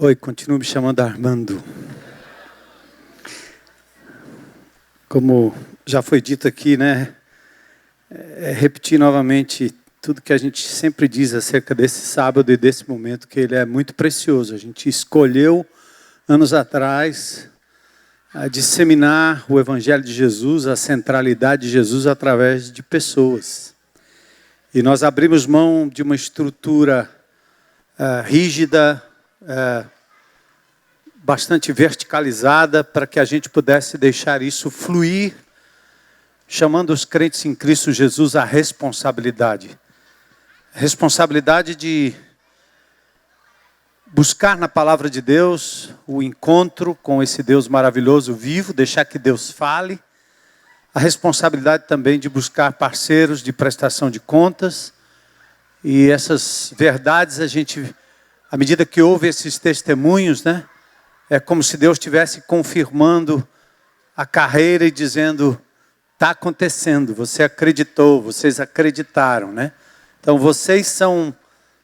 Oi, continuo me chamando Armando. Como já foi dito aqui, né? Repetir novamente tudo que a gente sempre diz acerca desse sábado e desse momento, que ele é muito precioso. A gente escolheu, anos atrás, a disseminar o Evangelho de Jesus, a centralidade de Jesus através de pessoas. E nós abrimos mão de uma estrutura rígida, bastante verticalizada, para que a gente pudesse deixar isso fluir, chamando os crentes em Cristo Jesus à responsabilidade. Responsabilidade de buscar na palavra de Deus o encontro com esse Deus maravilhoso, vivo, deixar que Deus fale. A responsabilidade também de buscar parceiros de prestação de contas. E essas verdades, a gente, à medida que ouve esses testemunhos, né, é como se Deus estivesse confirmando a carreira e dizendo: está acontecendo, você acreditou, vocês acreditaram, né? Então vocês são,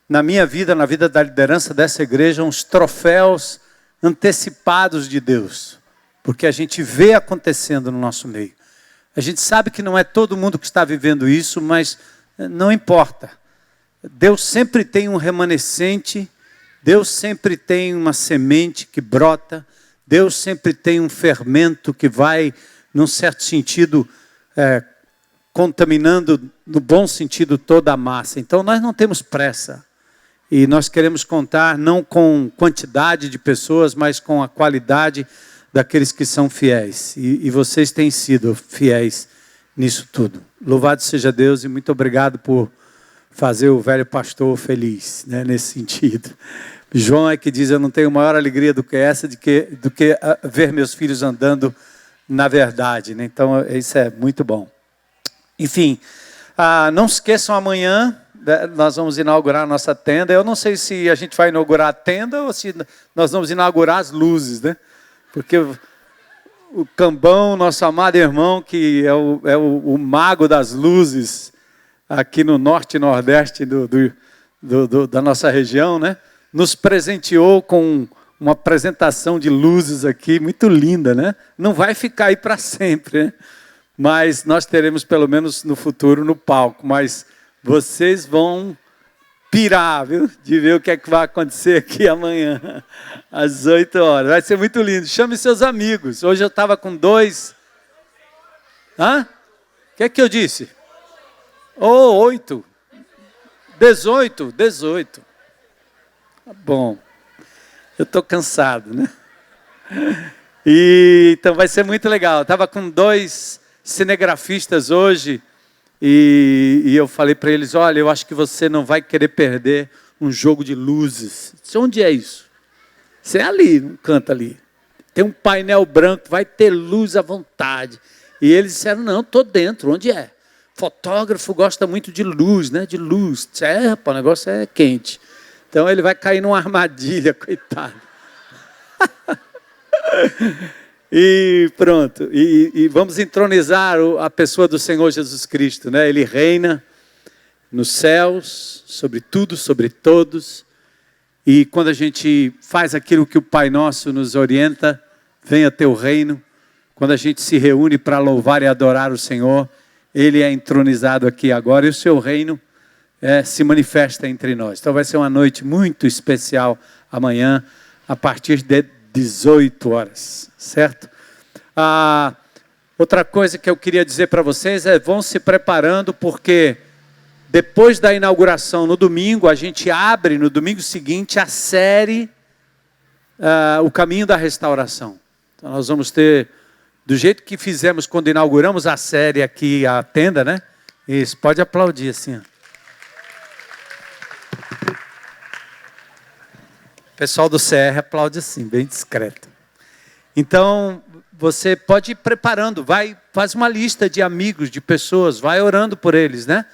na minha vida, na vida da liderança dessa igreja, uns troféus antecipados de Deus. Porque a gente vê acontecendo no nosso meio. A gente sabe que não é todo mundo que está vivendo isso, mas não importa. Deus sempre tem um remanescente, Deus sempre tem uma semente que brota, Deus sempre tem um fermento que vai, num certo sentido, contaminando, no bom sentido, toda a massa. Então nós não temos pressa. E nós queremos contar não com quantidade de pessoas, mas com a qualidade daqueles que são fiéis. E vocês têm sido fiéis nisso tudo. Louvado seja Deus e muito obrigado por fazer o velho pastor feliz, né, nesse sentido. João é que diz: eu não tenho maior alegria do que essa, do que ver meus filhos andando na verdade, né? Então isso é muito bom. Enfim, não se esqueçam, amanhã nós vamos inaugurar a nossa tenda. Eu não sei se a gente vai inaugurar a tenda ou se nós vamos inaugurar as luzes, né? Porque o Cambão, nosso amado irmão, que é o mago das luzes aqui no norte e nordeste da nossa região, né? Nos presenteou com uma apresentação de luzes aqui, muito linda, né? Não vai ficar aí para sempre, né? Mas nós teremos pelo menos no futuro no palco. Mas vocês vão pirar, viu? De ver o que é que vai acontecer aqui amanhã, às 8 horas. Vai ser muito lindo. Chame seus amigos. Hoje eu estava com 2... Hã? O que é que eu disse? 8. 18. Tá bom. Eu estou cansado, né? Então vai ser muito legal. Eu estava com 2 cinegrafistas hoje e eu falei para eles: olha, eu acho que você não vai querer perder um jogo de luzes. Onde é isso? Você é ali, no canto ali. Tem um painel branco, vai ter luz à vontade. E eles disseram: não, estou dentro. Onde é? Fotógrafo gosta muito de luz, né? De luz. Rapaz, o negócio é quente. Então ele vai cair numa armadilha, coitado. E pronto. E vamos entronizar a pessoa do Senhor Jesus Cristo, né? Ele reina nos céus, sobre tudo, sobre todos. E quando a gente faz aquilo que o Pai Nosso nos orienta, venha teu reino. Quando a gente se reúne para louvar e adorar o Senhor, Ele é entronizado aqui agora e o seu reino se manifesta entre nós. Então vai ser uma noite muito especial amanhã, a partir de 18 horas, certo? Outra coisa que eu queria dizer para vocês vão se preparando, porque depois da inauguração no domingo, a gente abre no domingo seguinte a série O Caminho da Restauração. Então nós vamos ter, do jeito que fizemos quando inauguramos a série aqui, a tenda, né? Isso, pode aplaudir assim, ó. O pessoal do CR aplaude assim, bem discreto. Então, você pode ir preparando, faz uma lista de amigos, de pessoas, vai orando por eles, né?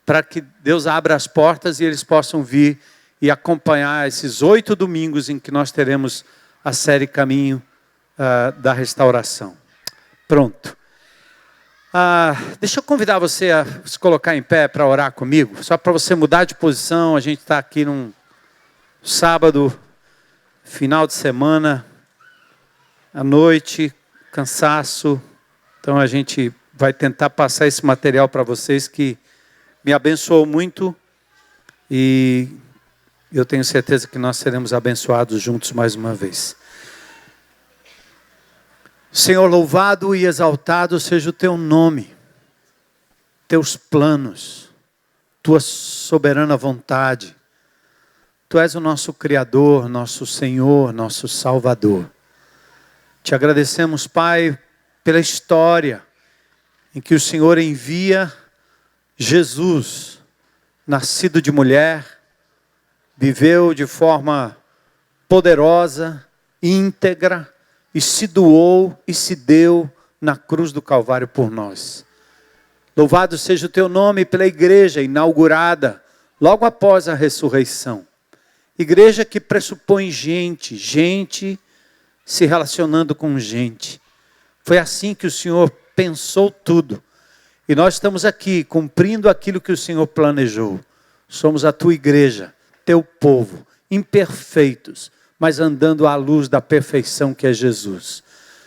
Para que Deus abra as portas e eles possam vir e acompanhar esses 8 domingos em que nós teremos a série Caminho da Restauração. Pronto. Deixa eu convidar você a se colocar em pé para orar comigo, só para você mudar de posição. A gente está aqui num sábado final de semana, à noite, cansaço. Então a gente vai tentar passar esse material para vocês que me abençoou muito e eu tenho certeza que nós seremos abençoados juntos mais uma vez. Senhor, louvado e exaltado seja o teu nome, teus planos, tua soberana vontade. Tu és o nosso Criador, nosso Senhor, nosso Salvador. Te agradecemos, Pai, pela história em que o Senhor envia Jesus, nascido de mulher, viveu de forma poderosa, íntegra, e se doou e se deu na cruz do Calvário por nós. Louvado seja o teu nome pela igreja inaugurada logo após a ressurreição. Igreja que pressupõe gente se relacionando com gente. Foi assim que o Senhor pensou tudo. E nós estamos aqui cumprindo aquilo que o Senhor planejou. Somos a tua igreja, teu povo, imperfeitos, mas andando à luz da perfeição que é Jesus.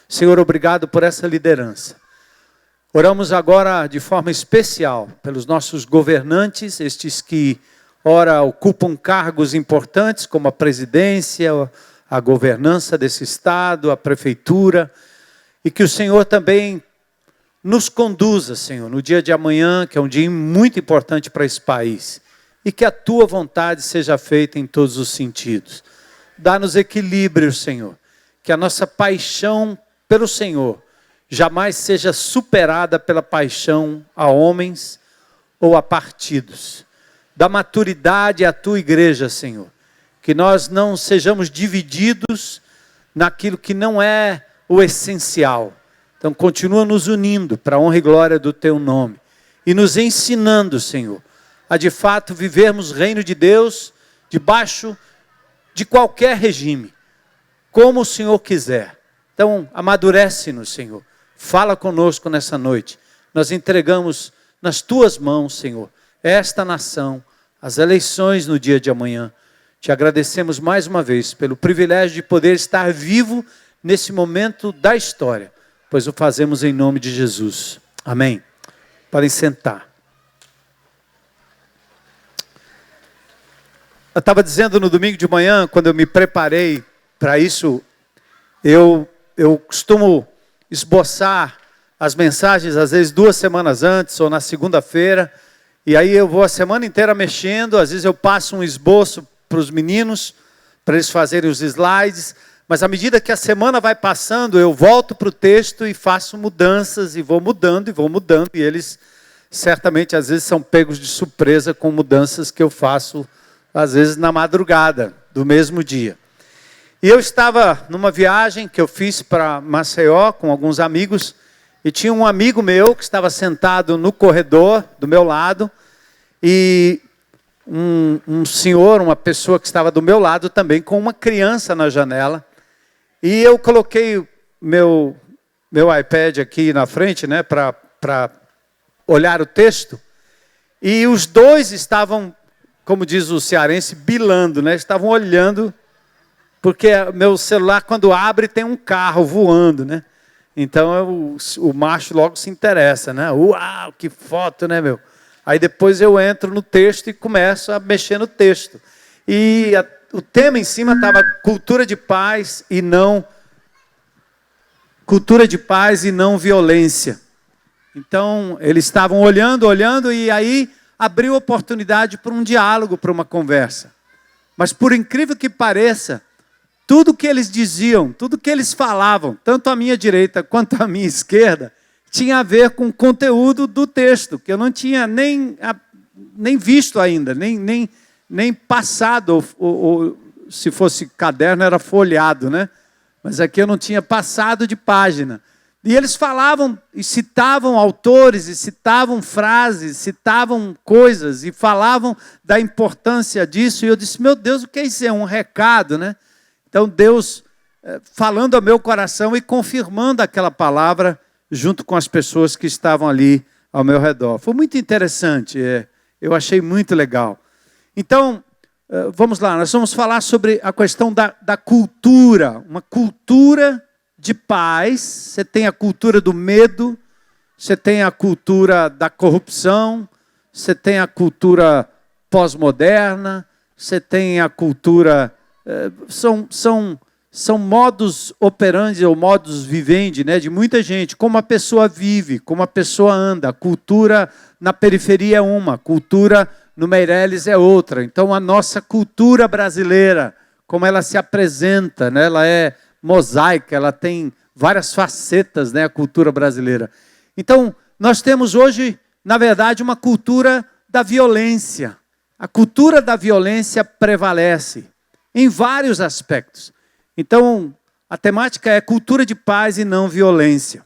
Senhor, obrigado por essa liderança. Oramos agora de forma especial pelos nossos governantes, estes que ora ocupam cargos importantes como a presidência, a governança desse estado, a prefeitura, e que o Senhor também nos conduza, Senhor, no dia de amanhã, que é um dia muito importante para esse país, e que a tua vontade seja feita em todos os sentidos. Dá-nos equilíbrio, Senhor, que a nossa paixão pelo Senhor jamais seja superada pela paixão a homens ou a partidos. Dá maturidade à tua igreja, Senhor, que nós não sejamos divididos naquilo que não é o essencial. Então continua nos unindo para a honra e glória do teu nome e nos ensinando, Senhor, a de fato vivermos o reino de Deus debaixo de qualquer regime, como o Senhor quiser. Então, amadurece-nos, Senhor. Fala conosco nessa noite. Nós entregamos nas tuas mãos, Senhor, esta nação, as eleições no dia de amanhã. Te agradecemos mais uma vez pelo privilégio de poder estar vivo nesse momento da história, pois o fazemos em nome de Jesus. Amém. Podem sentar. Eu estava dizendo no domingo de manhã, quando eu me preparei para isso, eu costumo esboçar as mensagens, às vezes 2 semanas antes ou na segunda-feira, e aí eu vou a semana inteira mexendo, às vezes eu passo um esboço para os meninos, para eles fazerem os slides, mas à medida que a semana vai passando, eu volto para o texto e faço mudanças, e vou mudando, e eles certamente às vezes são pegos de surpresa com mudanças que eu faço às vezes na madrugada do mesmo dia. E eu estava numa viagem que eu fiz para Maceió com alguns amigos, e tinha um amigo meu que estava sentado no corredor do meu lado, e um senhor, uma pessoa que estava do meu lado também, com uma criança na janela, e eu coloquei meu iPad aqui na frente, né, para olhar o texto, e os dois estavam, como diz o cearense, bilando, né? Estavam olhando, porque meu celular, quando abre, tem um carro voando, né? Então, o macho logo se interessa, né? Uau, que foto, né, meu? Aí depois eu entro no texto e começo a mexer no texto. E o tema em cima estava cultura de paz e não violência. Então, eles estavam olhando, e aí abriu oportunidade para um diálogo, para uma conversa. Mas por incrível que pareça, tudo que eles diziam, tudo que eles falavam, tanto à minha direita quanto à minha esquerda, tinha a ver com o conteúdo do texto, que eu não tinha nem visto ainda, nem passado, ou se fosse caderno era folheado, né? Mas aqui eu não tinha passado de página. E eles falavam e citavam autores, e citavam frases, citavam coisas, e falavam da importância disso. E eu disse, meu Deus, o que é isso? É um recado, né? Então Deus falando ao meu coração e confirmando aquela palavra junto com as pessoas que estavam ali ao meu redor. Foi muito interessante, eu achei muito legal. Então, Vamos lá, nós vamos falar sobre a questão da cultura. Uma cultura de paz. Você tem a cultura do medo, você tem a cultura da corrupção, você tem a cultura pós-moderna, você tem a cultura... São modus operandi ou modus vivendi, né, de muita gente, como a pessoa vive, como a pessoa anda. A cultura na periferia é uma, a cultura no Meireles é outra. Então a nossa cultura brasileira, como ela se apresenta, né, ela é mosaica, ela tem várias facetas, né, a cultura brasileira. Então nós temos hoje, na verdade, uma cultura da violência. A cultura da violência prevalece em vários aspectos. Então, a temática é cultura de paz e não violência.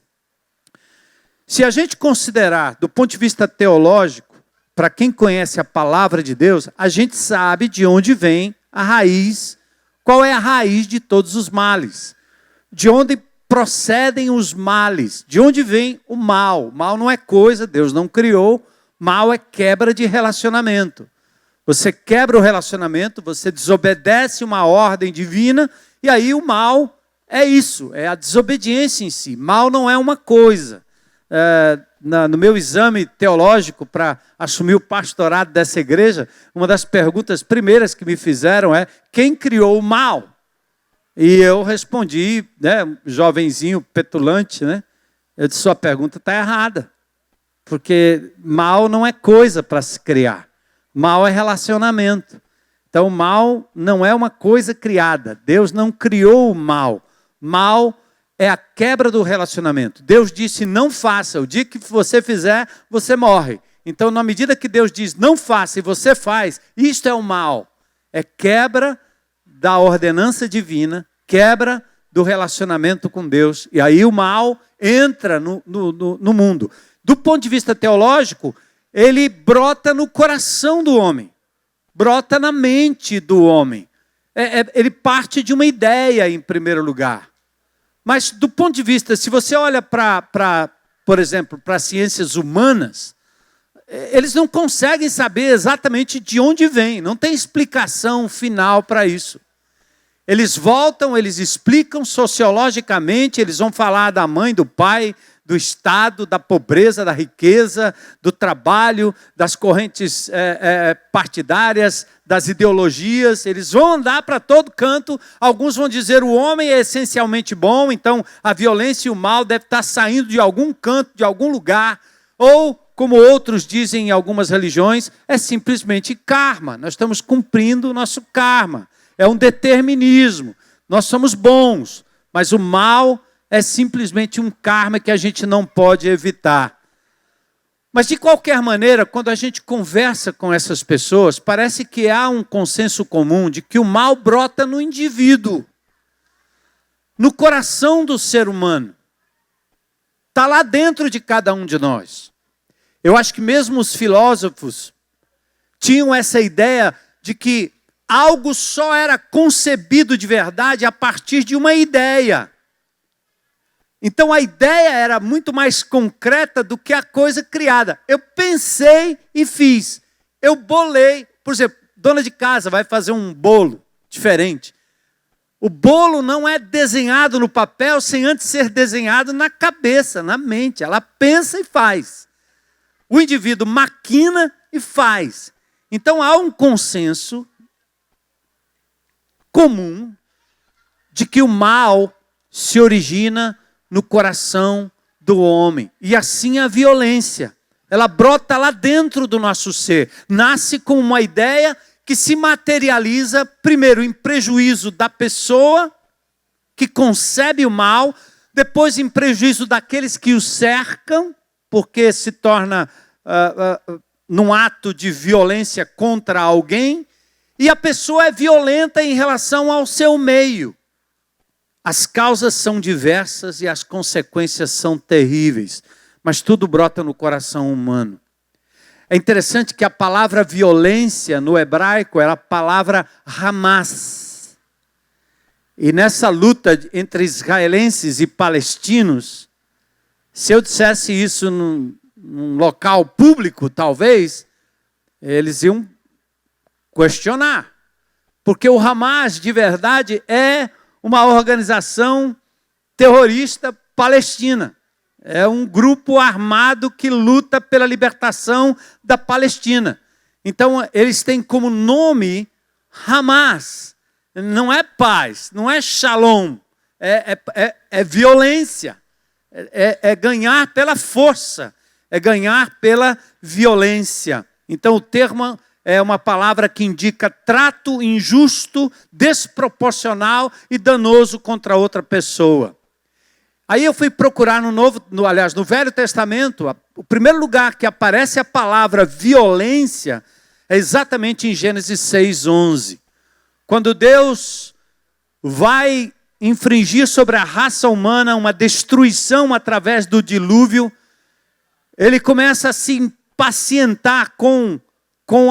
Se a gente considerar, do ponto de vista teológico, para quem conhece a palavra de Deus, a gente sabe de onde vem a raiz, qual é a raiz de todos os males. De onde procedem os males, de onde vem o mal. O mal não é coisa, Deus não criou, mal é quebra de relacionamento. Você quebra o relacionamento, você desobedece uma ordem divina, e aí o mal é isso, é a desobediência em si. Mal não é uma coisa. No meu exame teológico para assumir o pastorado dessa igreja, uma das perguntas primeiras que me fizeram é: quem criou o mal? E eu respondi, né, jovenzinho petulante, né? Eu disse: sua pergunta está errada. Porque mal não é coisa para se criar. Mal é relacionamento. Então, o mal não é uma coisa criada. Deus não criou o mal. Mal é a quebra do relacionamento. Deus disse: não faça. O dia que você fizer, você morre. Então, na medida que Deus diz não faça e você faz, isto é o mal. É quebra da ordenança divina, quebra do relacionamento com Deus. E aí o mal entra no mundo. Do ponto de vista teológico, ele brota no coração do homem. Brota na mente do homem. Ele parte de uma ideia, em primeiro lugar. Mas, do ponto de vista, se você olha por exemplo, para as ciências humanas, eles não conseguem saber exatamente de onde vem. Não tem explicação final para isso. Eles voltam, eles explicam sociologicamente, eles vão falar da mãe, do pai, do Estado, da pobreza, da riqueza, do trabalho, das correntes partidárias, das ideologias. Eles vão andar para todo canto. Alguns vão dizer: o homem é essencialmente bom, então a violência e o mal devem estar saindo de algum canto, de algum lugar. Ou, como outros dizem em algumas religiões, é simplesmente karma. Nós estamos cumprindo o nosso karma. É um determinismo. Nós somos bons, mas o mal é simplesmente um karma que a gente não pode evitar. Mas, de qualquer maneira, quando a gente conversa com essas pessoas, parece que há um consenso comum de que o mal brota no indivíduo, no coração do ser humano. Está lá dentro de cada um de nós. Eu acho que mesmo os filósofos tinham essa ideia de que algo só era concebido de verdade a partir de uma ideia. Então a ideia era muito mais concreta do que a coisa criada. Eu pensei e fiz. Eu bolei. Por exemplo, dona de casa vai fazer um bolo diferente. O bolo não é desenhado no papel sem antes ser desenhado na cabeça, na mente. Ela pensa e faz. O indivíduo maquina e faz. Então há um consenso comum de que o mal se origina no coração do homem. E assim a violência. Ela brota lá dentro do nosso ser. Nasce com uma ideia que se materializa, primeiro, em prejuízo da pessoa que concebe o mal, depois em prejuízo daqueles que o cercam, porque se torna num ato de violência contra alguém, e a pessoa é violenta em relação ao seu meio. As causas são diversas e as consequências são terríveis, mas tudo brota no coração humano. É interessante que a palavra violência no hebraico era a palavra Hamas. E nessa luta entre israelenses e palestinos, se eu dissesse isso num local público, talvez, eles iam questionar. Porque o Hamas, de verdade, é uma organização terrorista palestina. É um grupo armado que luta pela libertação da Palestina. Então, eles têm como nome Hamas. Não é paz, não é shalom. É violência. É ganhar pela força. É ganhar pela violência. Então, o termo é uma palavra que indica trato injusto, desproporcional e danoso contra outra pessoa. Aí eu fui procurar no Velho Testamento, o primeiro lugar que aparece a palavra violência é exatamente em Gênesis 6:11. Quando Deus vai infringir sobre a raça humana uma destruição através do dilúvio, ele começa a se impacientar com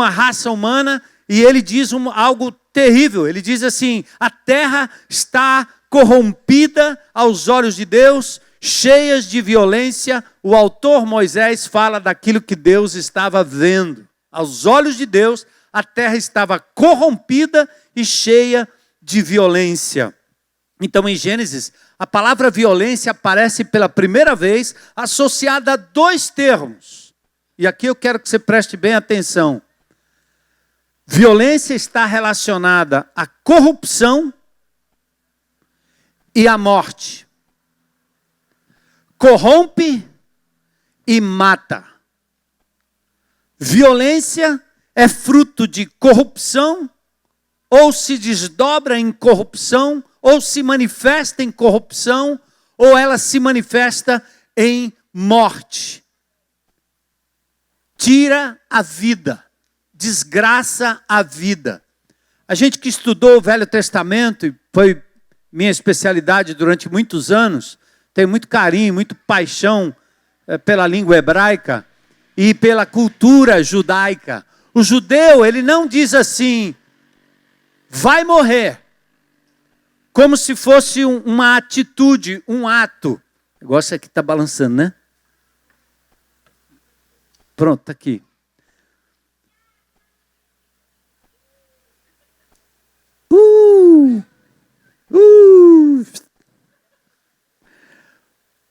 a raça humana e ele diz algo terrível. Ele diz assim: a terra está corrompida aos olhos de Deus, cheias de violência. O autor Moisés fala daquilo que Deus estava vendo. Aos olhos de Deus, a terra estava corrompida e cheia de violência. Então, em Gênesis, a palavra violência aparece pela primeira vez associada a dois termos. E aqui eu quero que você preste bem atenção. Violência está relacionada à corrupção e à morte. Corrompe e mata. Violência é fruto de corrupção, ou se desdobra em corrupção, ou se manifesta em corrupção, ou ela se manifesta em morte. Tira a vida, desgraça a vida. A gente que estudou o Velho Testamento, e foi minha especialidade durante muitos anos, tem muito carinho, muito paixão pela língua hebraica e pela cultura judaica. O judeu, ele não diz assim, vai morrer, como se fosse uma atitude, um ato. O negócio aqui está balançando, né? Pronto, está aqui.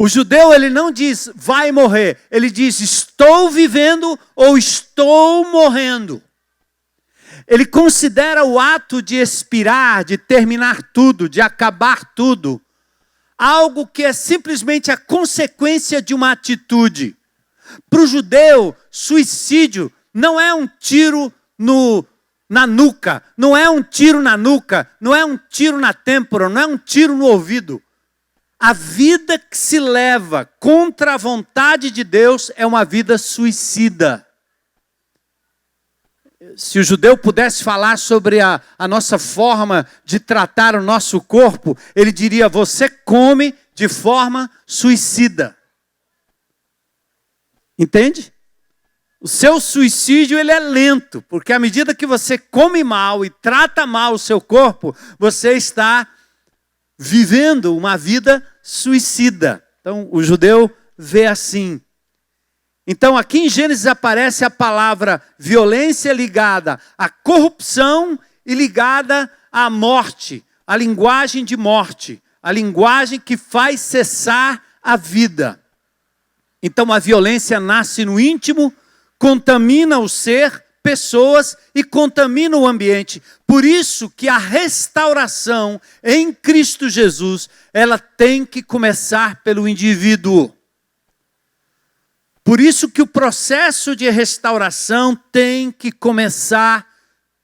O judeu, ele não diz, vai morrer. Ele diz, estou vivendo ou estou morrendo. Ele considera o ato de expirar, de terminar tudo, de acabar tudo, algo que é simplesmente a consequência de uma atitude. Para o judeu, suicídio não é um tiro na nuca, não é um tiro na nuca, não é um tiro na têmpora, não é um tiro no ouvido. A vida que se leva contra a vontade de Deus é uma vida suicida. Se o judeu pudesse falar sobre a nossa forma de tratar o nosso corpo, ele diria, você come de forma suicida. Entende? O seu suicídio, ele é lento, porque à medida que você come mal e trata mal o seu corpo, você está vivendo uma vida suicida. Então, o judeu vê assim. Então, aqui em Gênesis aparece a palavra violência ligada à corrupção e ligada à morte, a linguagem de morte, a linguagem que faz cessar a vida. Então, a violência nasce no íntimo, contamina o ser, pessoas e contamina o ambiente. Por isso que a restauração em Cristo Jesus, ela tem que começar pelo indivíduo. Por isso que o processo de restauração tem que começar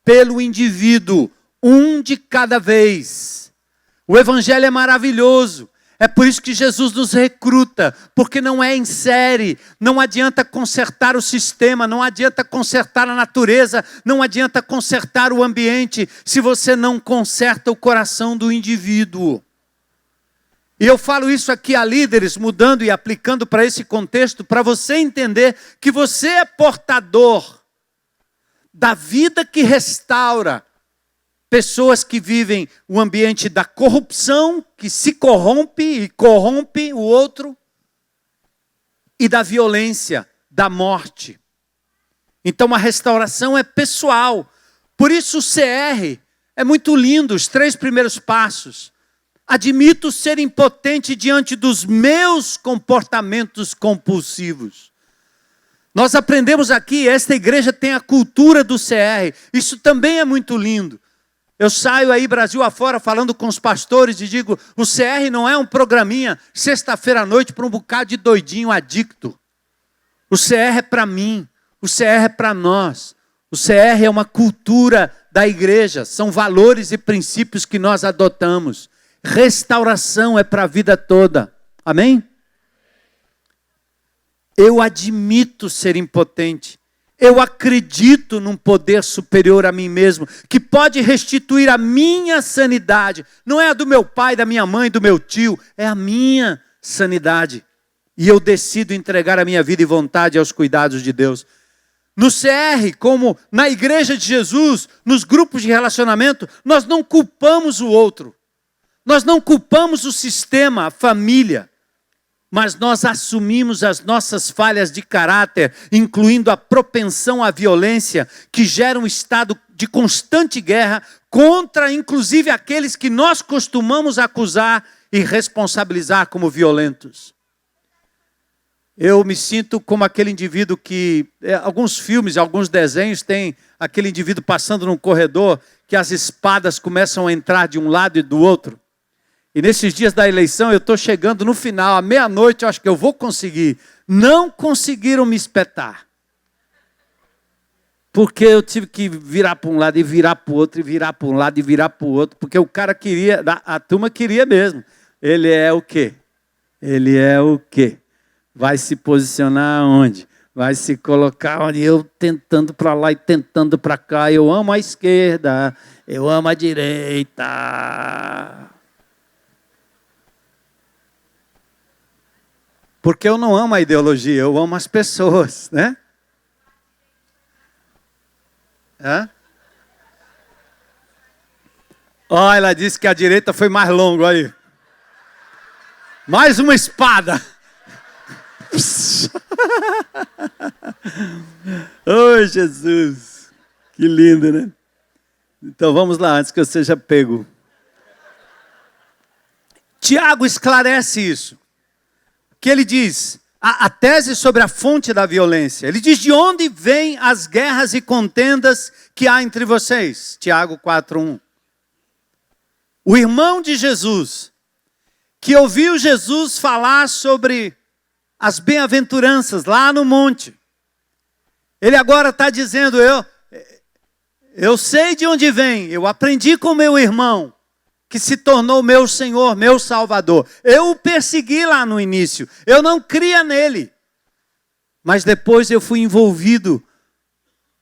pelo indivíduo, um de cada vez. O evangelho é maravilhoso. É por isso que Jesus nos recruta, porque não é em série, não adianta consertar o sistema, não adianta consertar a natureza, não adianta consertar o ambiente, se você não conserta o coração do indivíduo. E eu falo isso aqui a líderes, mudando e aplicando para esse contexto, para você entender que você é portador da vida que restaura pessoas que vivem o ambiente da corrupção, que se corrompe e corrompe o outro, e da violência, da morte. Então a restauração é pessoal. Por isso o CR É muito lindo os 3 primeiros passos. Admito ser impotente diante dos meus comportamentos compulsivos. Nós aprendemos aqui, esta igreja tem a cultura do CR. Isso também é muito lindo. Eu saio aí Brasil afora falando com os pastores e digo, o CR não é um programinha sexta-feira à noite para um bocado de doidinho adicto. O CR é para mim, o CR é para nós. O CR é uma cultura da igreja, são valores e princípios que nós adotamos. Restauração é para a vida toda. Amém? Eu admito ser impotente. Eu acredito num poder superior a mim mesmo, que pode restituir a minha sanidade. Não é a do meu pai, da minha mãe, do meu tio, é a minha sanidade. E eu decido entregar a minha vida e vontade aos cuidados de Deus. No CR, como na igreja de Jesus, nos grupos de relacionamento, nós não culpamos o outro. Nós não culpamos o sistema, a família. Mas nós assumimos as nossas falhas de caráter, incluindo a propensão à violência, que gera um estado de constante guerra contra, inclusive, aqueles que nós costumamos acusar e responsabilizar como violentos. Eu me sinto como aquele indivíduo que, alguns filmes, alguns desenhos, tem aquele indivíduo passando num corredor, que as espadas começam a entrar de um lado e do outro. E nesses dias da eleição, eu estou chegando no final, à meia-noite, eu acho que eu vou conseguir. Não conseguiram me espetar. Porque eu tive que virar para um lado e virar para o outro, e virar para um lado e virar para o outro, porque o cara queria, a turma queria mesmo. Ele é o quê? Ele é o quê? Vai se posicionar onde? Vai se colocar onde? Eu tentando para lá e tentando para cá. Eu amo a esquerda, eu amo a direita. Porque eu não amo a ideologia, eu amo as pessoas, né? Olha, ela disse que a direita foi mais longa, aí. Mais uma espada. Oh, Jesus. Que lindo, né? Então vamos lá, antes que eu seja pego. Tiago esclarece isso. Que ele diz, a tese sobre a fonte da violência. Ele diz, de onde vêm as guerras e contendas que há entre vocês? Tiago 4:1. O irmão de Jesus, que ouviu Jesus falar sobre as bem-aventuranças lá no monte. Ele agora está dizendo, eu sei de onde vem, eu aprendi com meu irmão, que se tornou meu Senhor, meu Salvador. Eu o persegui lá no início, eu não cria nele. Mas depois eu fui envolvido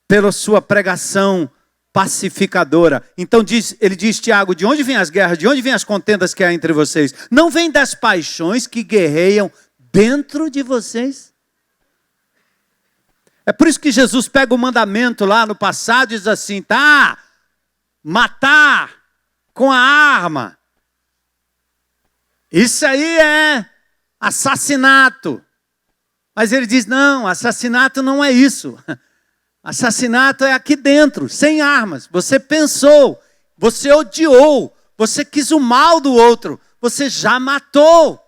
pela sua pregação pacificadora. Então ele diz, Tiago, de onde vêm as guerras, de onde vêm as contendas que há entre vocês? Não vem das paixões que guerreiam dentro de vocês? É por isso que Jesus pega o mandamento lá no passado e diz assim, tá, matar com a arma. Isso aí é assassinato. Mas ele diz, não, assassinato não é isso. Assassinato é aqui dentro, sem armas. Você pensou, você odiou, você quis o mal do outro, você já matou.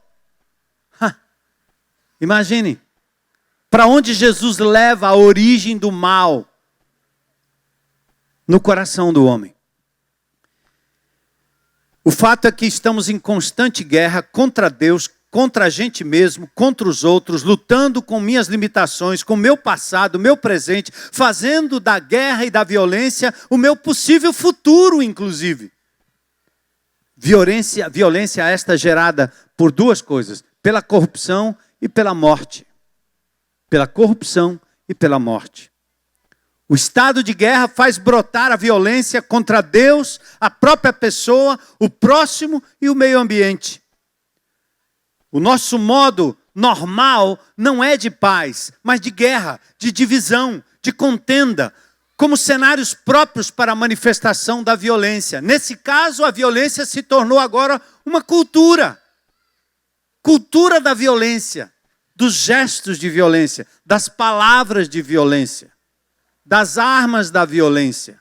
Imagine, para onde Jesus leva a origem do mal no coração do homem. O fato é que estamos em constante guerra contra Deus, contra a gente mesmo, contra os outros, lutando com minhas limitações, com o meu passado, o meu presente, fazendo da guerra e da violência o meu possível futuro, inclusive. Violência esta gerada por duas coisas, pela corrupção e pela morte. Pela corrupção e pela morte. O estado de guerra faz brotar a violência contra Deus, a própria pessoa, o próximo e o meio ambiente. O nosso modo normal não é de paz, mas de guerra, de divisão, de contenda, como cenários próprios para a manifestação da violência. Nesse caso, a violência se tornou agora uma cultura. Cultura da violência, dos gestos de violência, das palavras de violência, das armas da violência.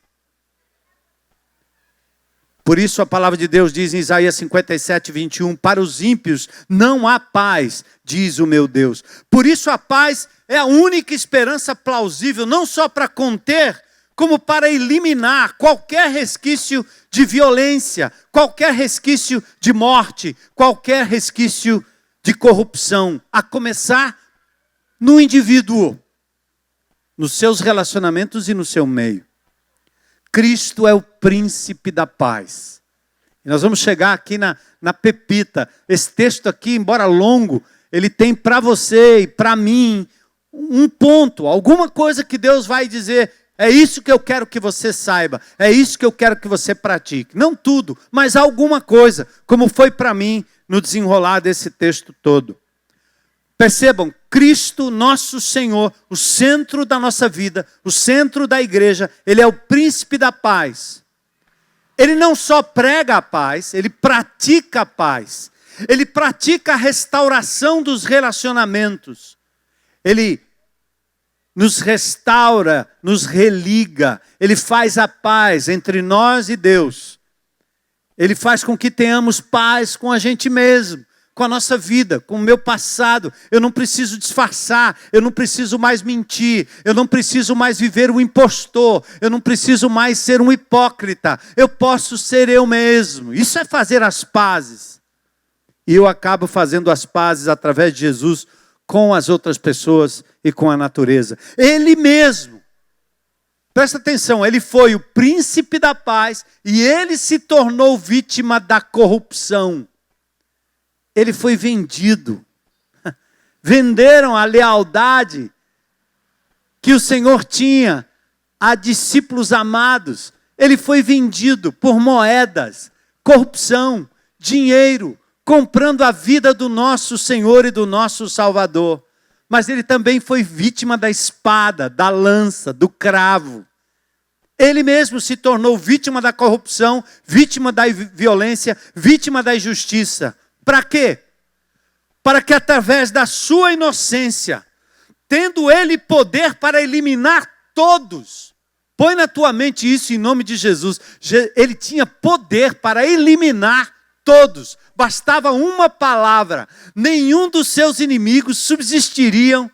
Por isso a palavra de Deus diz em Isaías 57, 21, para os ímpios não há paz, diz o meu Deus. Por isso a paz é a única esperança plausível, não só para conter, como para eliminar qualquer resquício de violência, qualquer resquício de morte, qualquer resquício de corrupção, a começar no indivíduo, nos seus relacionamentos e no seu meio. Cristo é o príncipe da paz. E nós vamos chegar aqui na pepita. Esse texto aqui, embora longo, ele tem para você e para mim um ponto, alguma coisa que Deus vai dizer. É isso que eu quero que você saiba, é isso que eu quero que você pratique. Não tudo, mas alguma coisa, como foi para mim no desenrolar desse texto todo. Percebam, Cristo, nosso Senhor, o centro da nossa vida, o centro da igreja, Ele é o príncipe da paz. Ele não só prega a paz, Ele pratica a paz. Ele pratica a restauração dos relacionamentos. Ele nos restaura, nos religa. Ele faz a paz entre nós e Deus. Ele faz com que tenhamos paz com a gente mesmo, com a nossa vida, com o meu passado. Eu não preciso disfarçar, eu não preciso mais mentir, eu não preciso mais viver o impostor, eu não preciso mais ser um hipócrita, eu posso ser eu mesmo. Isso é fazer as pazes. E eu acabo fazendo as pazes através de Jesus com as outras pessoas e com a natureza. Ele mesmo, presta atenção, ele foi o príncipe da paz e ele se tornou vítima da corrupção. Ele foi vendido. Venderam a lealdade que o Senhor tinha a discípulos amados. Ele foi vendido por moedas, corrupção, dinheiro, comprando a vida do nosso Senhor e do nosso Salvador. Mas ele também foi vítima da espada, da lança, do cravo. Ele mesmo se tornou vítima da corrupção, vítima da violência, vítima da injustiça. Para quê? Para que através da sua inocência, tendo ele poder para eliminar todos, põe na tua mente isso em nome de Jesus, ele tinha poder para eliminar todos, bastava uma palavra, nenhum dos seus inimigos subsistiriam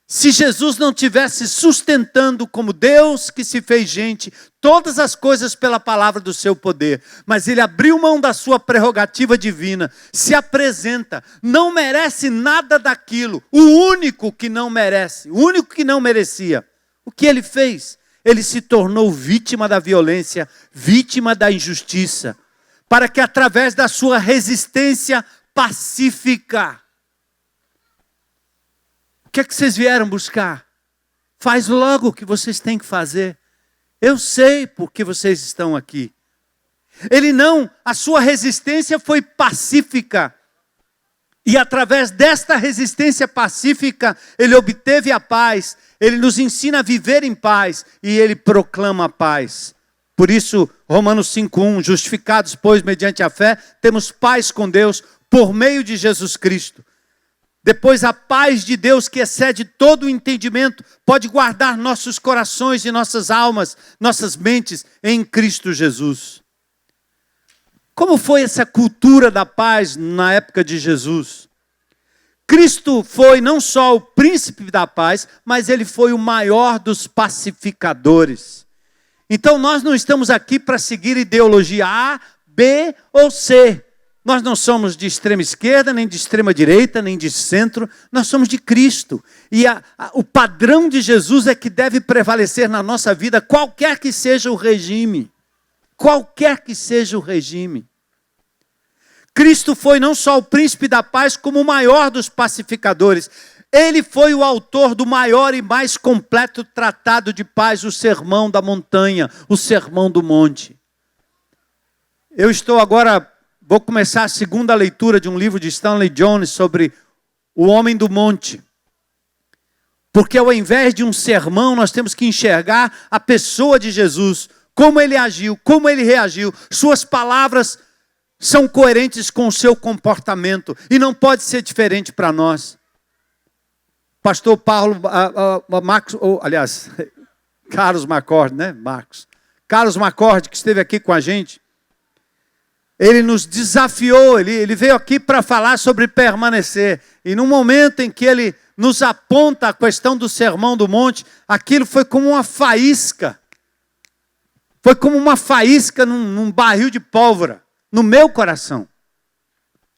se Jesus não tivesse sustentando como Deus que se fez gente, todas as coisas pela palavra do seu poder. Mas ele abriu mão da sua prerrogativa divina, se apresenta, não merece nada daquilo, o único que não merece, o único que não merecia. O que ele fez? Ele se tornou vítima da violência, vítima da injustiça, para que através da sua resistência pacífica. O que é que vocês vieram buscar? Faz logo o que vocês têm que fazer. Eu sei por que vocês estão aqui. A sua resistência foi pacífica. E através desta resistência pacífica, ele obteve a paz. Ele nos ensina a viver em paz e ele proclama a paz. Por isso, Romanos 5:1, justificados, pois, mediante a fé, temos paz com Deus por meio de Jesus Cristo. Depois a paz de Deus, que excede todo o entendimento, pode guardar nossos corações e nossas almas, nossas mentes em Cristo Jesus. Como foi essa cultura da paz na época de Jesus? Cristo foi não só o príncipe da paz, mas ele foi o maior dos pacificadores. Então nós não estamos aqui para seguir ideologia A, B ou C. Nós não somos de extrema esquerda, nem de extrema direita, nem de centro. Nós somos de Cristo. E o padrão de Jesus é que deve prevalecer na nossa vida, qualquer que seja o regime. Qualquer que seja o regime. Cristo foi não só o príncipe da paz, como o maior dos pacificadores. Ele foi o autor do maior e mais completo tratado de paz, o Sermão da Montanha, o Sermão do Monte. Eu estou agora... Vou começar a segunda leitura de um livro de Stanley Jones sobre o homem do monte. Porque ao invés de um sermão, nós temos que enxergar a pessoa de Jesus, como ele agiu, como ele reagiu. Suas palavras são coerentes com o seu comportamento e não pode ser diferente para nós. Pastor Paulo, Carlos McCord, né? Carlos McCord, que esteve aqui com a gente, ele nos desafiou, ele veio aqui para falar sobre permanecer. E no momento em que ele nos aponta a questão do Sermão do Monte, aquilo foi como uma faísca. Foi como uma faísca num barril de pólvora, no meu coração.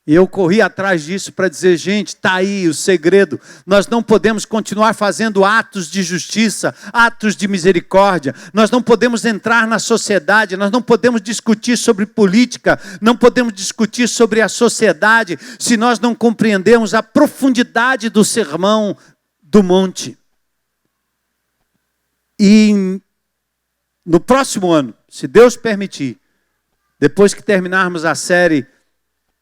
E eu corri atrás disso para dizer, gente, está aí o segredo. Nós não podemos continuar fazendo atos de justiça, atos de misericórdia. Nós não podemos entrar na sociedade, nós não podemos discutir sobre política, não podemos discutir sobre a sociedade, se nós não compreendermos a profundidade do Sermão do Monte. E no próximo ano, se Deus permitir, depois que terminarmos a série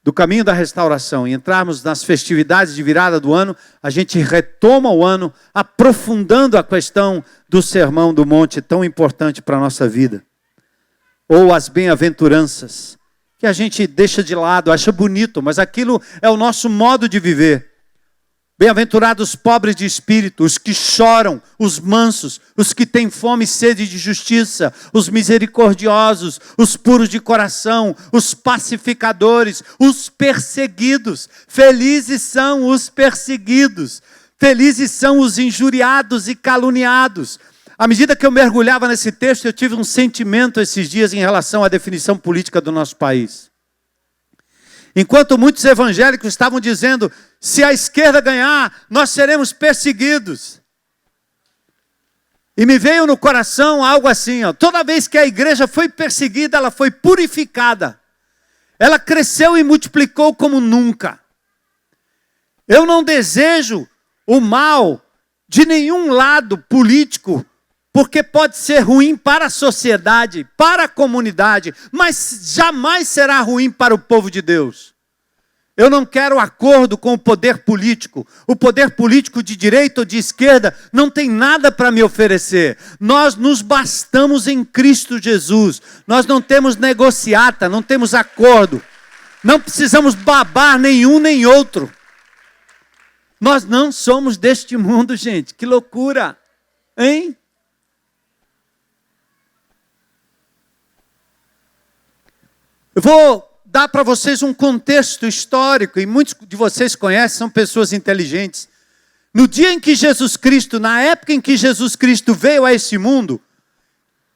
do Caminho da Restauração e entrarmos nas festividades de virada do ano, a gente retoma o ano aprofundando a questão do Sermão do Monte, tão importante para a nossa vida. Ou as bem-aventuranças, que a gente deixa de lado, acha bonito, mas aquilo é o nosso modo de viver. Bem-aventurados os pobres de espírito, os que choram, os mansos, os que têm fome e sede de justiça, os misericordiosos, os puros de coração, os pacificadores, os perseguidos. Felizes são os perseguidos, felizes são os injuriados e caluniados. À medida que eu mergulhava nesse texto, eu tive um sentimento esses dias em relação à definição política do nosso país. Enquanto muitos evangélicos estavam dizendo, se a esquerda ganhar, nós seremos perseguidos. E me veio no coração algo assim, toda vez que a igreja foi perseguida, ela foi purificada. Ela cresceu e multiplicou como nunca. Eu não desejo o mal de nenhum lado político, porque pode ser ruim para a sociedade, para a comunidade, mas jamais será ruim para o povo de Deus. Eu não quero acordo com o poder político. O poder político de direita ou de esquerda não tem nada para me oferecer. Nós nos bastamos em Cristo Jesus. Nós não temos negociata, não temos acordo. Não precisamos babar nenhum nem outro. Nós não somos deste mundo, gente. Que loucura, hein? Eu vou dar para vocês um contexto histórico, e muitos de vocês conhecem, são pessoas inteligentes. No dia em que Jesus Cristo, na época em que Jesus Cristo veio a esse mundo,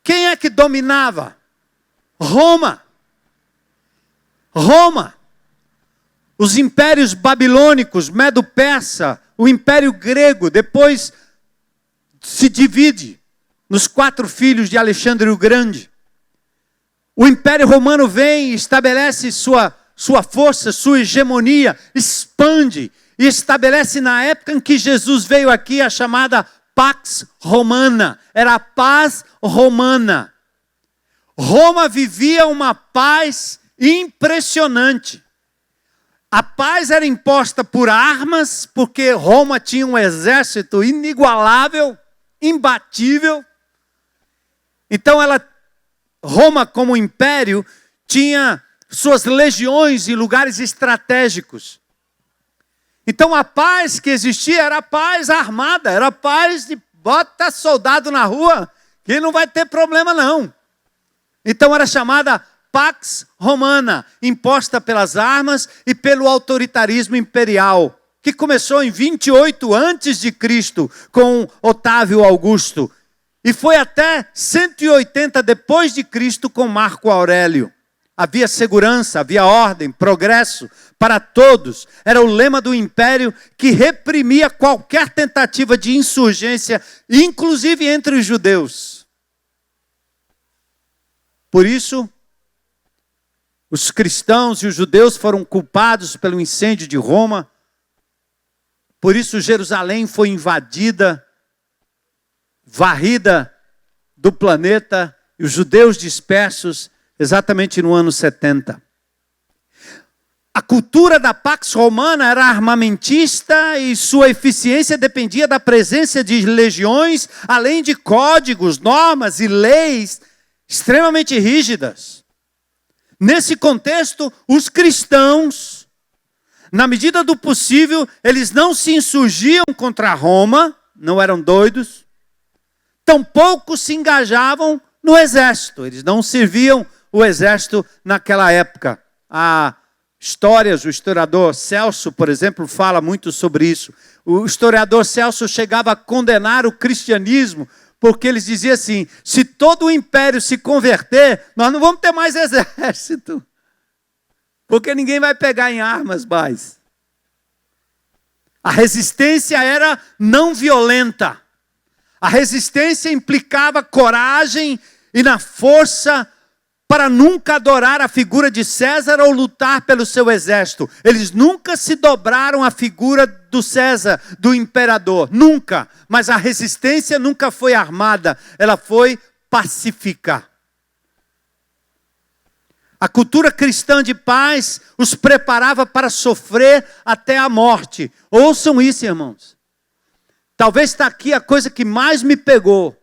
quem é que dominava? Roma. Roma. Os impérios babilônicos, Medo-Persa, o império grego, depois se divide nos 4 filhos de Alexandre o Grande. O Império Romano vem e estabelece sua força, sua hegemonia, expande e estabelece na época em que Jesus veio aqui a chamada Pax Romana. Era a paz romana. Roma vivia uma paz impressionante. A paz era imposta por armas, porque Roma tinha um exército inigualável, imbatível. Então Roma, como império, tinha suas legiões em lugares estratégicos. Então a paz que existia era a paz armada, era a paz de bota soldado na rua, que não vai ter problema não. Então era chamada Pax Romana, imposta pelas armas e pelo autoritarismo imperial, que começou em 28 a.C. com Otávio Augusto. E foi até 180 depois de Cristo com Marco Aurélio. Havia segurança, havia ordem, progresso para todos. Era o lema do império que reprimia qualquer tentativa de insurgência, inclusive entre os judeus. Por isso, os cristãos e os judeus foram culpados pelo incêndio de Roma. Por isso, Jerusalém foi invadida, varrida do planeta, e os judeus dispersos exatamente no ano 70. A cultura da Pax Romana era armamentista e sua eficiência dependia da presença de legiões, além de códigos, normas e leis extremamente rígidas. Nesse contexto, os cristãos, na medida do possível, eles não se insurgiam contra Roma, não eram doidos, tampouco se engajavam no exército. Eles não serviam o exército naquela época. há histórias, o historiador Celso, por exemplo, fala muito sobre isso. O historiador Celso chegava a condenar o cristianismo, porque eles diziam assim, se todo o império se converter, nós não vamos ter mais exército, porque ninguém vai pegar em armas mais. A resistência era não violenta. A resistência implicava coragem e na força para nunca adorar a figura de César ou lutar pelo seu exército. Eles nunca se dobraram à figura do César, do imperador. Nunca. Mas a resistência nunca foi armada. Ela foi pacífica. A cultura cristã de paz os preparava para sofrer até a morte. Ouçam isso, irmãos. Talvez está aqui a coisa que mais me pegou.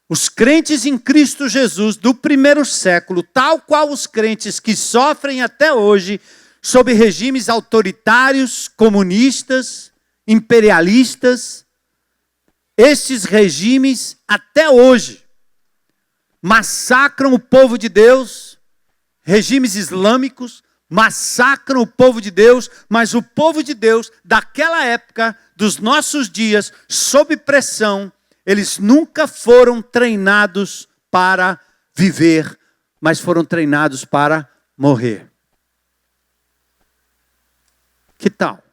Os crentes em Cristo Jesus do primeiro século, tal qual os crentes que sofrem até hoje, sob regimes autoritários, comunistas, imperialistas, estes regimes até hoje massacram o povo de Deus, regimes islâmicos massacram o povo de Deus, mas o povo de Deus daquela época, dos nossos dias, sob pressão, eles nunca foram treinados para viver, mas foram treinados para morrer. Que tal?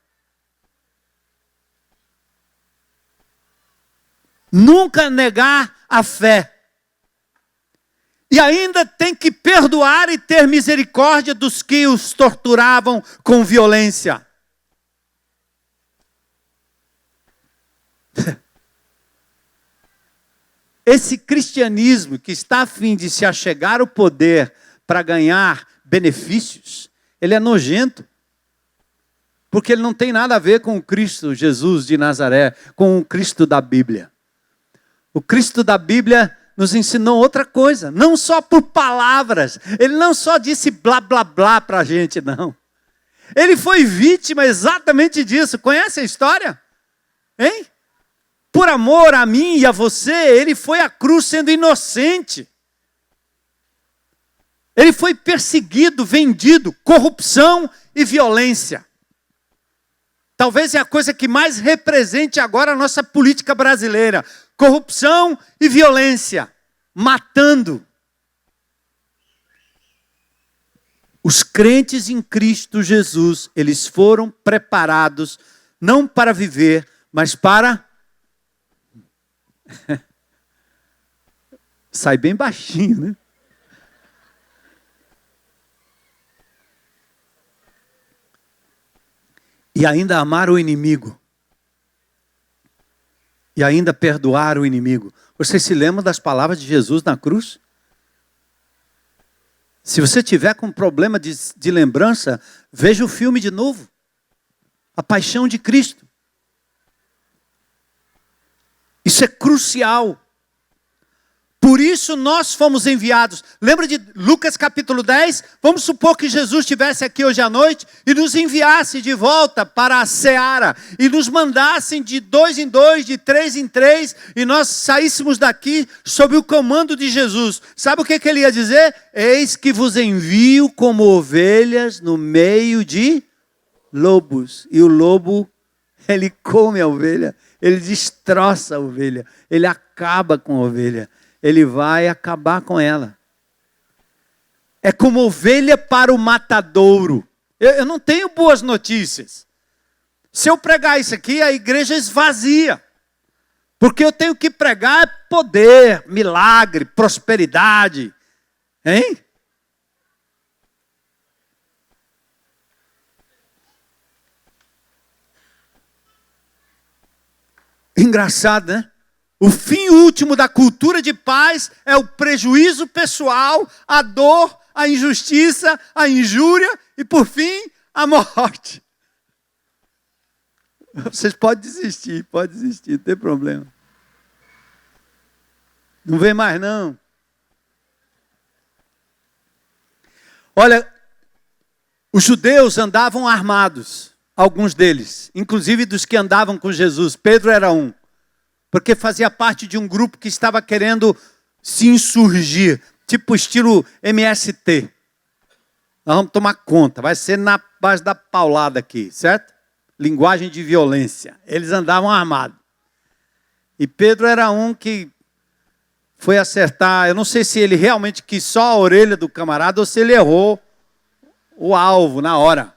Nunca negar a fé. E ainda tem que perdoar e ter misericórdia dos que os torturavam com violência. Esse cristianismo que está a fim de se achegar ao poder para ganhar benefícios, ele é nojento. Porque ele não tem nada a ver com o Cristo Jesus de Nazaré, com o Cristo da Bíblia. O Cristo da Bíblia nos ensinou outra coisa, não só por palavras. Ele não só disse blá blá blá para a gente, não. Ele foi vítima exatamente disso. Conhece a história? Hein? Por amor a mim e a você, ele foi à cruz sendo inocente. Ele foi perseguido, vendido, corrupção e violência. Talvez é a coisa que mais represente agora a nossa política brasileira. Corrupção e violência, matando. Os crentes em Cristo Jesus, eles foram preparados não para viver, mas para... Sai bem baixinho, né? E ainda amar o inimigo. E ainda perdoar o inimigo. Vocês se lembram das palavras de Jesus na cruz? Se você tiver com problema de lembrança, veja o filme de novo. A Paixão de Cristo. Isso é crucial. Por isso nós fomos enviados. Lembra de Lucas capítulo 10? Vamos supor que Jesus estivesse aqui hoje à noite e nos enviasse de volta para a seara. E nos mandassem de 2 em 2, de 3 em 3. E nós saíssemos daqui sob o comando de Jesus. Sabe o que ele ia dizer? Eis que vos envio como ovelhas no meio de lobos. E o lobo, ele come a ovelha. Ele destroça a ovelha. Ele acaba com a ovelha. Ele vai acabar com ela. É como ovelha para o matadouro. Eu não tenho boas notícias. Se eu pregar isso aqui, a igreja esvazia. Porque eu tenho que pregar poder, milagre, prosperidade. Hein? Engraçado, né? O fim último da cultura de paz é o prejuízo pessoal, a dor, a injustiça, a injúria e, por fim, a morte. Vocês podem desistir, não tem problema. Não vem mais não. Olha, os judeus andavam armados, alguns deles, inclusive dos que andavam com Jesus. Pedro era um. Porque fazia parte de um grupo que estava querendo se insurgir, tipo estilo MST. Nós vamos tomar conta. Vai ser na base da paulada aqui, certo? Linguagem de violência. Eles andavam armados. E Pedro era um que foi acertar. Eu não sei se ele realmente quis só a orelha do camarada ou se ele errou o alvo na hora.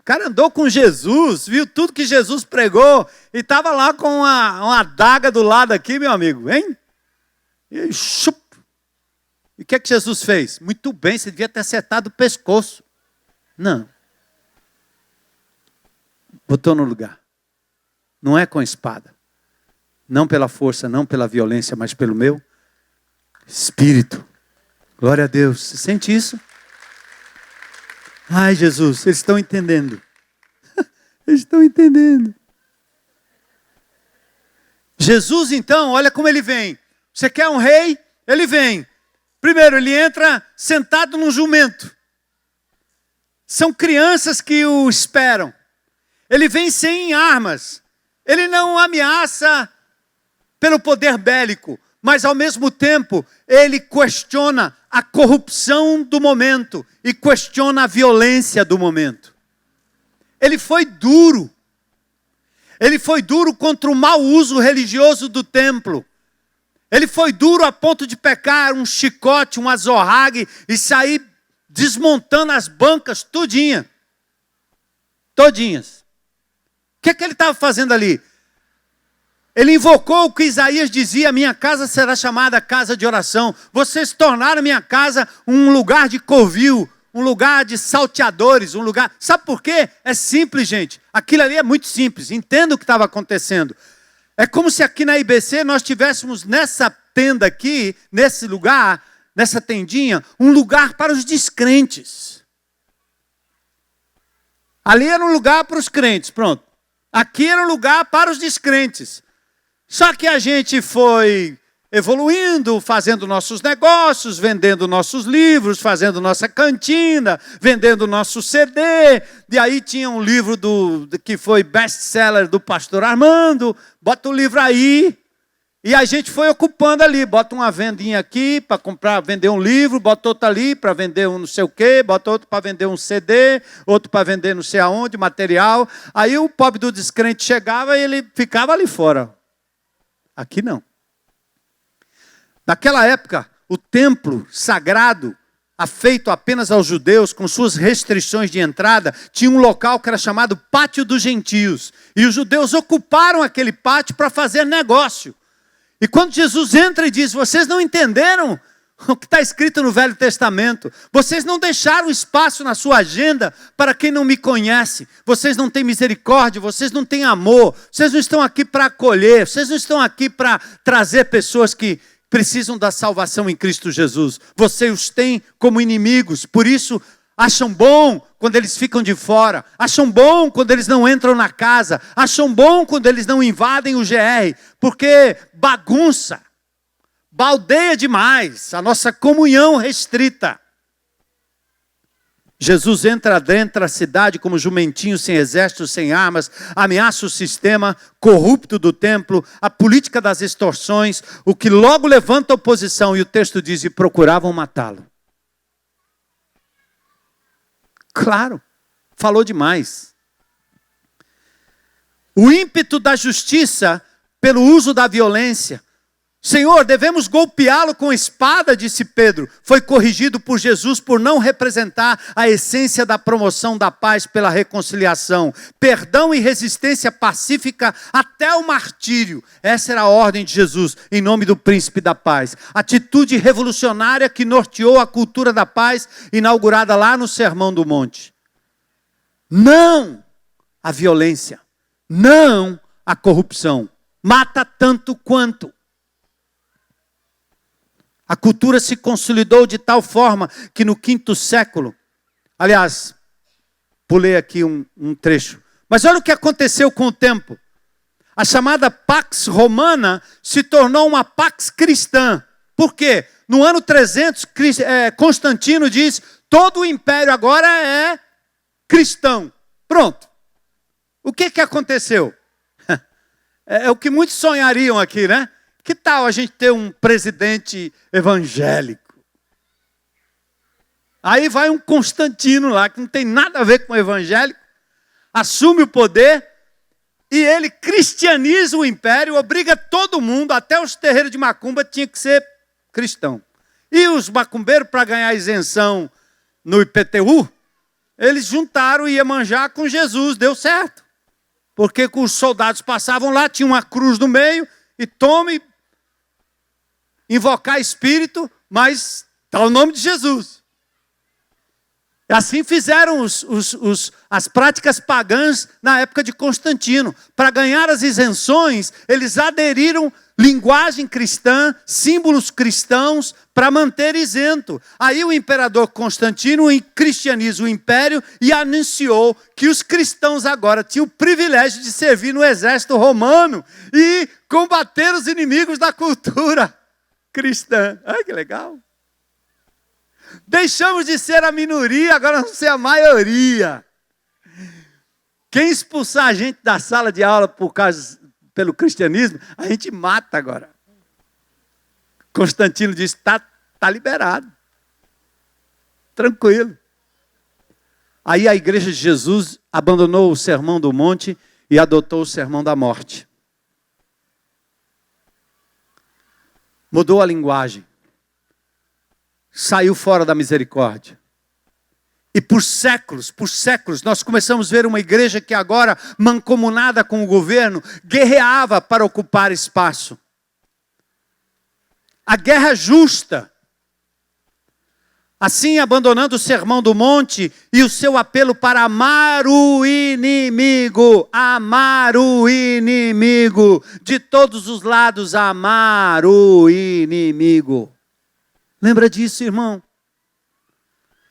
O cara andou com Jesus, viu tudo que Jesus pregou e estava lá com uma adaga do lado aqui, meu amigo, hein? E chup! E o que é que Jesus fez? Muito bem, você devia ter acertado o pescoço. Não. Botou no lugar. Não é com espada. Não pela força, não pela violência, mas pelo meu Espírito. Glória a Deus. Você sente isso? Ai, Jesus, eles estão entendendo. Eles estão entendendo. Jesus, então, olha como ele vem. Você quer um rei? Ele vem. Primeiro, ele entra sentado num jumento. São crianças que o esperam. Ele vem sem armas. Ele não ameaça pelo poder bélico, mas ao mesmo tempo ele questiona a corrupção do momento e questiona a violência do momento. Ele foi duro. Ele foi duro contra o mau uso religioso do templo. Ele foi duro a ponto de pegar um chicote, um azorrague e sair desmontando as bancas todinhas. Todinhas. O que é que ele estava fazendo ali? Ele invocou o que Isaías dizia: minha casa será chamada casa de oração. Vocês tornaram minha casa um lugar de covil, um lugar de salteadores, um lugar... Sabe por quê? É simples, gente. Aquilo ali é muito simples. Entenda o que estava acontecendo. É como se aqui na IBC nós tivéssemos nessa tenda aqui, nesse lugar, nessa tendinha, um lugar para os descrentes. Ali era um lugar para os crentes, pronto. Aqui era um lugar para os descrentes. Só que a gente foi evoluindo, fazendo nossos negócios, vendendo nossos livros, fazendo nossa cantina, vendendo nosso CD. E aí tinha um livro que foi best-seller do pastor Armando. Bota o livro aí. E a gente foi ocupando ali. Bota uma vendinha aqui para comprar, vender um livro. Bota outro ali para vender um não sei o quê. Bota outro para vender um CD. Outro para vender não sei aonde, material. Aí o pobre do descrente chegava e ele ficava ali fora. Aqui não. Naquela época, o templo sagrado, afeito apenas aos judeus, com suas restrições de entrada, tinha um local que era chamado Pátio dos Gentios. E os judeus ocuparam aquele pátio para fazer negócio. E quando Jesus entra e diz: vocês não entenderam o que está escrito no Velho Testamento. Vocês não deixaram espaço na sua agenda para quem não me conhece. Vocês não têm misericórdia, vocês não têm amor. Vocês não estão aqui para acolher. Vocês não estão aqui para trazer pessoas que precisam da salvação em Cristo Jesus. Vocês os têm como inimigos. Por isso, acham bom quando eles ficam de fora. Acham bom quando eles não entram na casa. Acham bom quando eles não invadem o GR. Porque bagunça. Baldeia demais, a nossa comunhão restrita. Jesus entra dentro da cidade como jumentinho sem exército, sem armas, ameaça o sistema corrupto do templo, a política das extorsões, o que logo levanta oposição, e o texto diz: e procuravam matá-lo. Claro, falou demais. O ímpeto da justiça pelo uso da violência. Senhor, devemos golpeá-lo com espada, disse Pedro. Foi corrigido por Jesus por não representar a essência da promoção da paz pela reconciliação. Perdão e resistência pacífica até o martírio. Essa era a ordem de Jesus, em nome do príncipe da paz. Atitude revolucionária que norteou a cultura da paz, inaugurada lá no Sermão do Monte. Não a violência. Não a corrupção. Mata tanto quanto. A cultura se consolidou de tal forma que no 5º século, aliás, pulei aqui um trecho, mas olha o que aconteceu com o tempo. A chamada Pax Romana se tornou uma Pax Cristã. Por quê? No ano 300, Constantino diz: todo o império agora é cristão. Pronto. O que aconteceu? É o que muitos sonhariam aqui, né? Que tal a gente ter um presidente evangélico? Aí vai um Constantino lá, que não tem nada a ver com o evangélico, assume o poder e ele cristianiza o império, obriga todo mundo, até os terreiros de macumba, tinha que ser cristão. E os macumbeiros, para ganhar isenção no IPTU, eles juntaram Iemanjá com Jesus, deu certo. Porque os soldados passavam lá, tinha uma cruz no meio, e tome, invocar espírito, mas está o nome de Jesus. Assim fizeram as práticas pagãs na época de Constantino. Para ganhar as isenções, eles aderiram linguagem cristã, símbolos cristãos, para manter isento. Aí o imperador Constantino cristianiza o império e anunciou que os cristãos agora tinham o privilégio de servir no exército romano e combater os inimigos da cultura cristã. Ai, que legal! Deixamos de ser a minoria, agora vamos ser a maioria. Quem expulsar a gente da sala de aula pelo cristianismo, a gente mata agora. Constantino disse, tá liberado. Tranquilo. Aí a igreja de Jesus abandonou o sermão do monte e adotou o sermão da morte. Mudou a linguagem. Saiu fora da misericórdia. E por séculos, nós começamos a ver uma igreja que agora, mancomunada com o governo, guerreava para ocupar espaço. A guerra justa. Assim, abandonando o sermão do monte e o seu apelo para amar o inimigo. Amar o inimigo. De todos os lados, amar o inimigo. Lembra disso, irmão?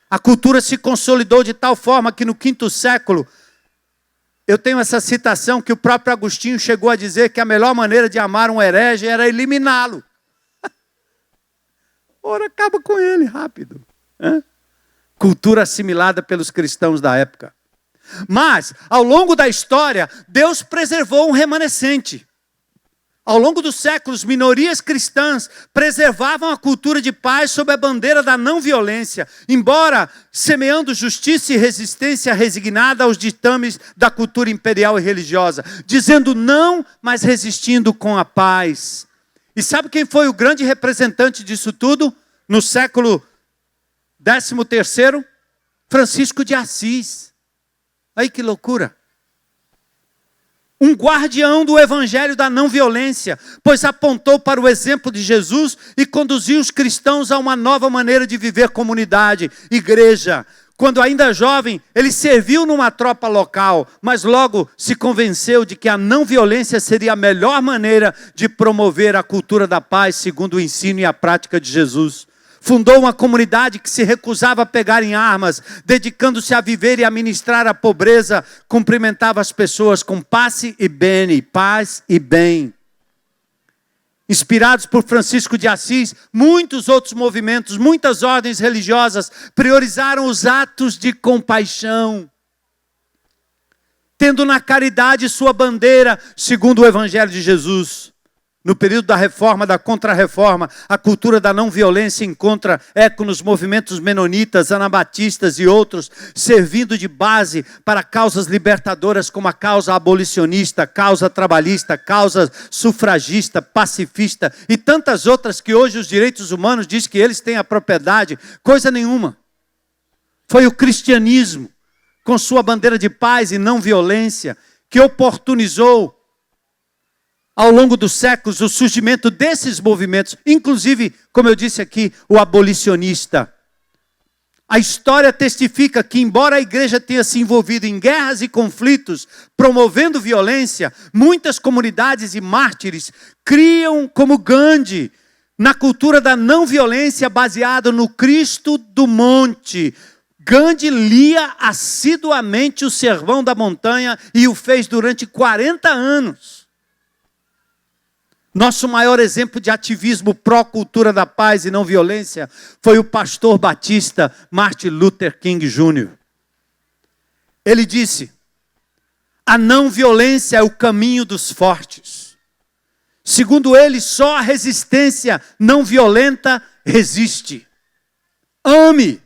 A cultura se consolidou de tal forma que no 5º século, eu tenho essa citação que o próprio Agostinho chegou a dizer que a melhor maneira de amar um herege era eliminá-lo. Ora, acaba com ele rápido. Cultura assimilada pelos cristãos da época. Mas, ao longo da história, Deus preservou um remanescente. Ao longo dos séculos, minorias cristãs preservavam a cultura de paz sob a bandeira da não violência, embora semeando justiça e resistência resignada aos ditames da cultura imperial e religiosa, dizendo não, mas resistindo com a paz. E sabe quem foi o grande representante disso tudo? No século 13º? Francisco de Assis. Aí que loucura! Um guardião do evangelho da não violência, pois apontou para o exemplo de Jesus e conduziu os cristãos a uma nova maneira de viver comunidade, igreja. Quando ainda jovem, ele serviu numa tropa local, mas logo se convenceu de que a não violência seria a melhor maneira de promover a cultura da paz, segundo o ensino e a prática de Jesus. Fundou uma comunidade que se recusava a pegar em armas, dedicando-se a viver e a ministrar a pobreza, cumprimentava as pessoas com pace e bene, paz e bem. Inspirados por Francisco de Assis, muitos outros movimentos, muitas ordens religiosas priorizaram os atos de compaixão, tendo na caridade sua bandeira, segundo o Evangelho de Jesus. No período da reforma, da contra-reforma, a cultura da não violência encontra eco nos movimentos menonitas, anabatistas e outros, servindo de base para causas libertadoras como a causa abolicionista, causa trabalhista, causa sufragista, pacifista e tantas outras que hoje os direitos humanos dizem que eles têm a propriedade. Coisa nenhuma. Foi o cristianismo, com sua bandeira de paz e não violência, que oportunizou ao longo dos séculos, o surgimento desses movimentos, inclusive, como eu disse aqui, o abolicionista. A história testifica que, embora a igreja tenha se envolvido em guerras e conflitos, promovendo violência, muitas comunidades e mártires criam como Gandhi, na cultura da não violência baseada no Cristo do Monte. Gandhi lia assiduamente o Sermão da Montanha e o fez durante 40 anos. Nosso maior exemplo de ativismo pró-cultura da paz e não violência foi o pastor batista Martin Luther King Jr. Ele disse: a não violência é o caminho dos fortes. Segundo ele, só a resistência não violenta resiste. Ame,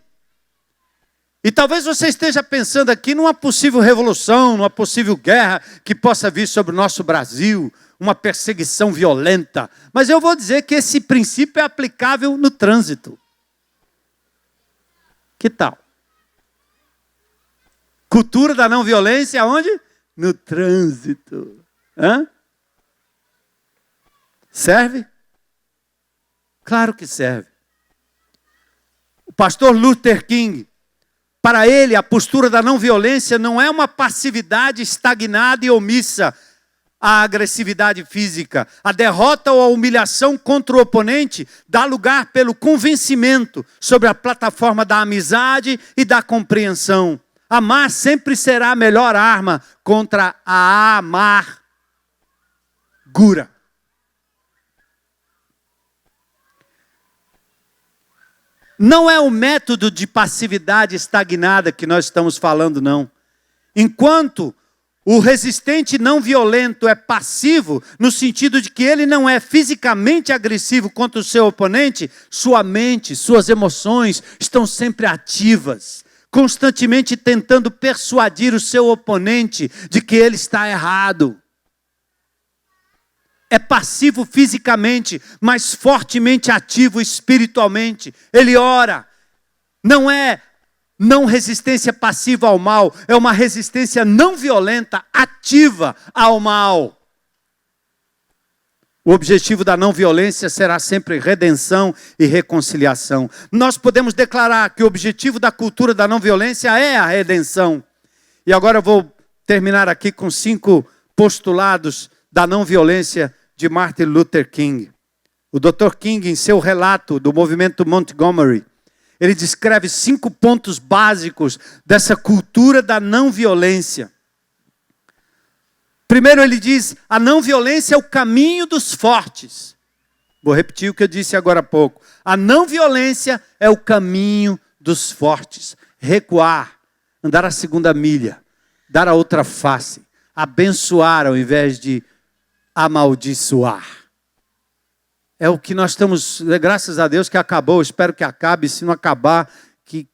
E talvez você esteja pensando aqui numa possível revolução, numa possível guerra que possa vir sobre o nosso Brasil, uma perseguição violenta. Mas eu vou dizer que esse princípio é aplicável no trânsito. Que tal? Cultura da não violência aonde? No trânsito. Hã? Serve? Claro que serve. O pastor Luther King, para ele, a postura da não violência não é uma passividade estagnada e omissa à agressividade física. A derrota ou a humilhação contra o oponente dá lugar pelo convencimento sobre a plataforma da amizade e da compreensão. Amar sempre será a melhor arma contra a amargura. Não é o método de passividade estagnada que nós estamos falando, não. Enquanto o resistente não violento é passivo, no sentido de que ele não é fisicamente agressivo contra o seu oponente, sua mente, suas emoções estão sempre ativas, constantemente tentando persuadir o seu oponente de que ele está errado. É passivo fisicamente, mas fortemente ativo espiritualmente. Ele ora. Não é não resistência passiva ao mal, é uma resistência não violenta, ativa ao mal. O objetivo da não violência será sempre redenção e reconciliação. Nós podemos declarar que o objetivo da cultura da não violência é a redenção. E agora eu vou terminar aqui com 5 postulados da não violência de Martin Luther King. O Dr. King, em seu relato do movimento Montgomery, ele descreve 5 pontos básicos dessa cultura da não violência. Primeiro ele diz, a não violência é o caminho dos fortes. Vou repetir o que eu disse agora há pouco. A não violência é o caminho dos fortes. Recuar, andar a segunda milha, dar a outra face, abençoar ao invés de amaldiçoar. É o que nós estamos, graças a Deus que acabou, espero que acabe, se não acabar, que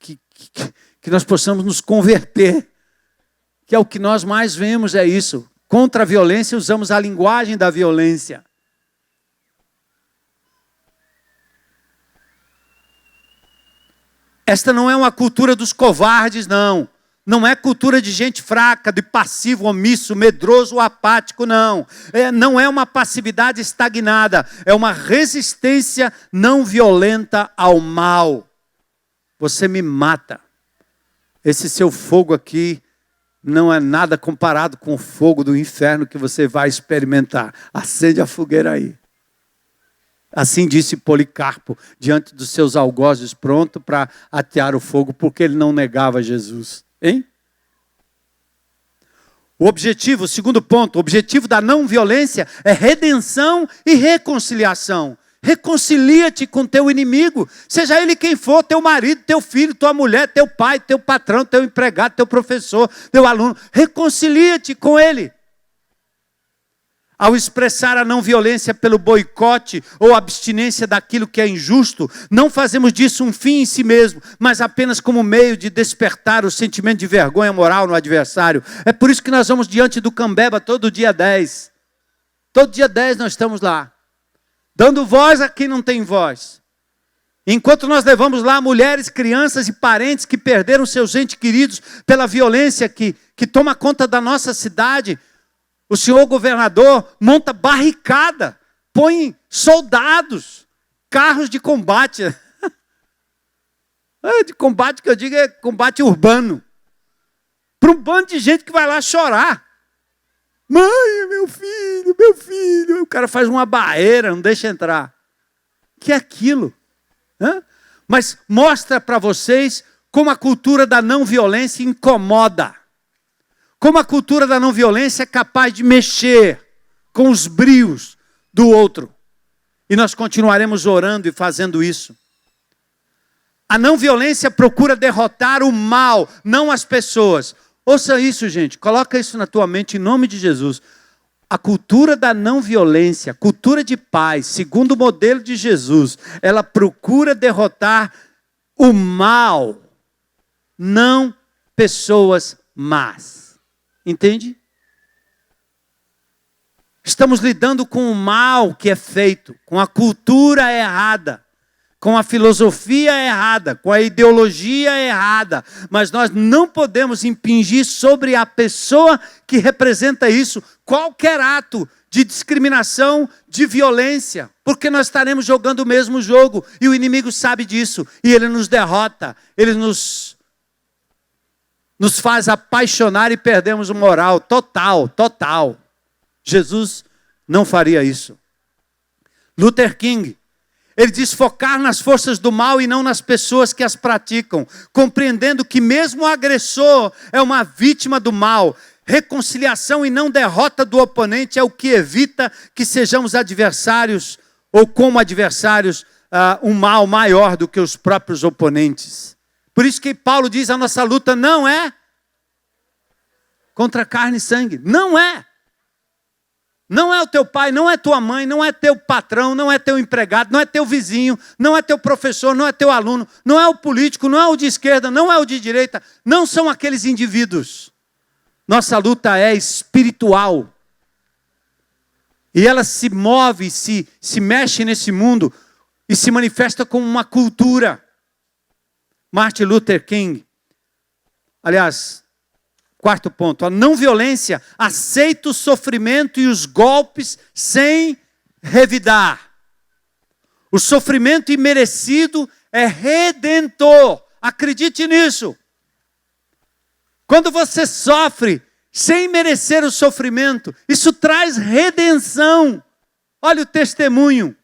nós possamos nos converter. Que é o que nós mais vemos, é isso. Contra a violência, usamos a linguagem da violência. Esta não é uma cultura dos covardes, não. Não é cultura de gente fraca, de passivo, omisso, medroso ou apático, não. Não é uma passividade estagnada. É uma resistência não violenta ao mal. Você me mata. Esse seu fogo aqui não é nada comparado com o fogo do inferno que você vai experimentar. Acende a fogueira aí. Assim disse Policarpo, diante dos seus algozes, pronto para atear o fogo, porque ele não negava Jesus. Hein? O objetivo, o segundo ponto, o objetivo da não violência é redenção e reconciliação. Reconcilia-te com teu inimigo, seja ele quem for, teu marido, teu filho, tua mulher, teu pai, teu patrão, teu empregado, teu professor, teu aluno. Reconcilia-te com ele. Ao expressar a não violência pelo boicote ou abstinência daquilo que é injusto, não fazemos disso um fim em si mesmo, mas apenas como meio de despertar o sentimento de vergonha moral no adversário. É por isso que nós vamos diante do Cambeba todo dia 10. Todo dia 10 nós estamos lá, dando voz a quem não tem voz. Enquanto nós levamos lá mulheres, crianças e parentes que perderam seus entes queridos pela violência que toma conta da nossa cidade, o senhor governador monta barricada, põe soldados, carros de combate. De combate que eu digo é combate urbano. Para um bando de gente que vai lá chorar. Mãe, meu filho, meu filho. O cara faz uma barreira, não deixa entrar. Que é aquilo? Mas mostra para vocês como a cultura da não violência incomoda. Como a cultura da não violência é capaz de mexer com os brios do outro. E nós continuaremos orando e fazendo isso. A não violência procura derrotar o mal, não as pessoas. Ouça isso, gente. Coloca isso na tua mente em nome de Jesus. A cultura da não violência, cultura de paz, segundo o modelo de Jesus, ela procura derrotar o mal, não pessoas más. Entende? Estamos lidando com o mal que é feito, com a cultura errada, com a filosofia errada, com a ideologia errada. Mas nós não podemos impingir sobre a pessoa que representa isso qualquer ato de discriminação, de violência, porque nós estaremos jogando o mesmo jogo e o inimigo sabe disso e ele nos derrota, ele nos faz apaixonar e perdemos o moral total. Jesus não faria isso. Luther King, ele diz focar nas forças do mal e não nas pessoas que as praticam, compreendendo que mesmo o agressor é uma vítima do mal. Reconciliação e não derrota do oponente é o que evita que sejamos adversários ou como adversários um mal maior do que os próprios oponentes. Por isso que Paulo diz, a nossa luta não é contra carne e sangue. Não é. Não é o teu pai, não é tua mãe, não é teu patrão, não é teu empregado, não é teu vizinho, não é teu professor, não é teu aluno, não é o político, não é o de esquerda, não é o de direita, não são aqueles indivíduos. Nossa luta é espiritual. E ela se move, se mexe nesse mundo e se manifesta como uma cultura. Martin Luther King, aliás, quarto ponto, a não violência aceita o sofrimento e os golpes sem revidar. O sofrimento imerecido é redentor. Acredite nisso. Quando você sofre sem merecer o sofrimento, isso traz redenção. Olha o testemunho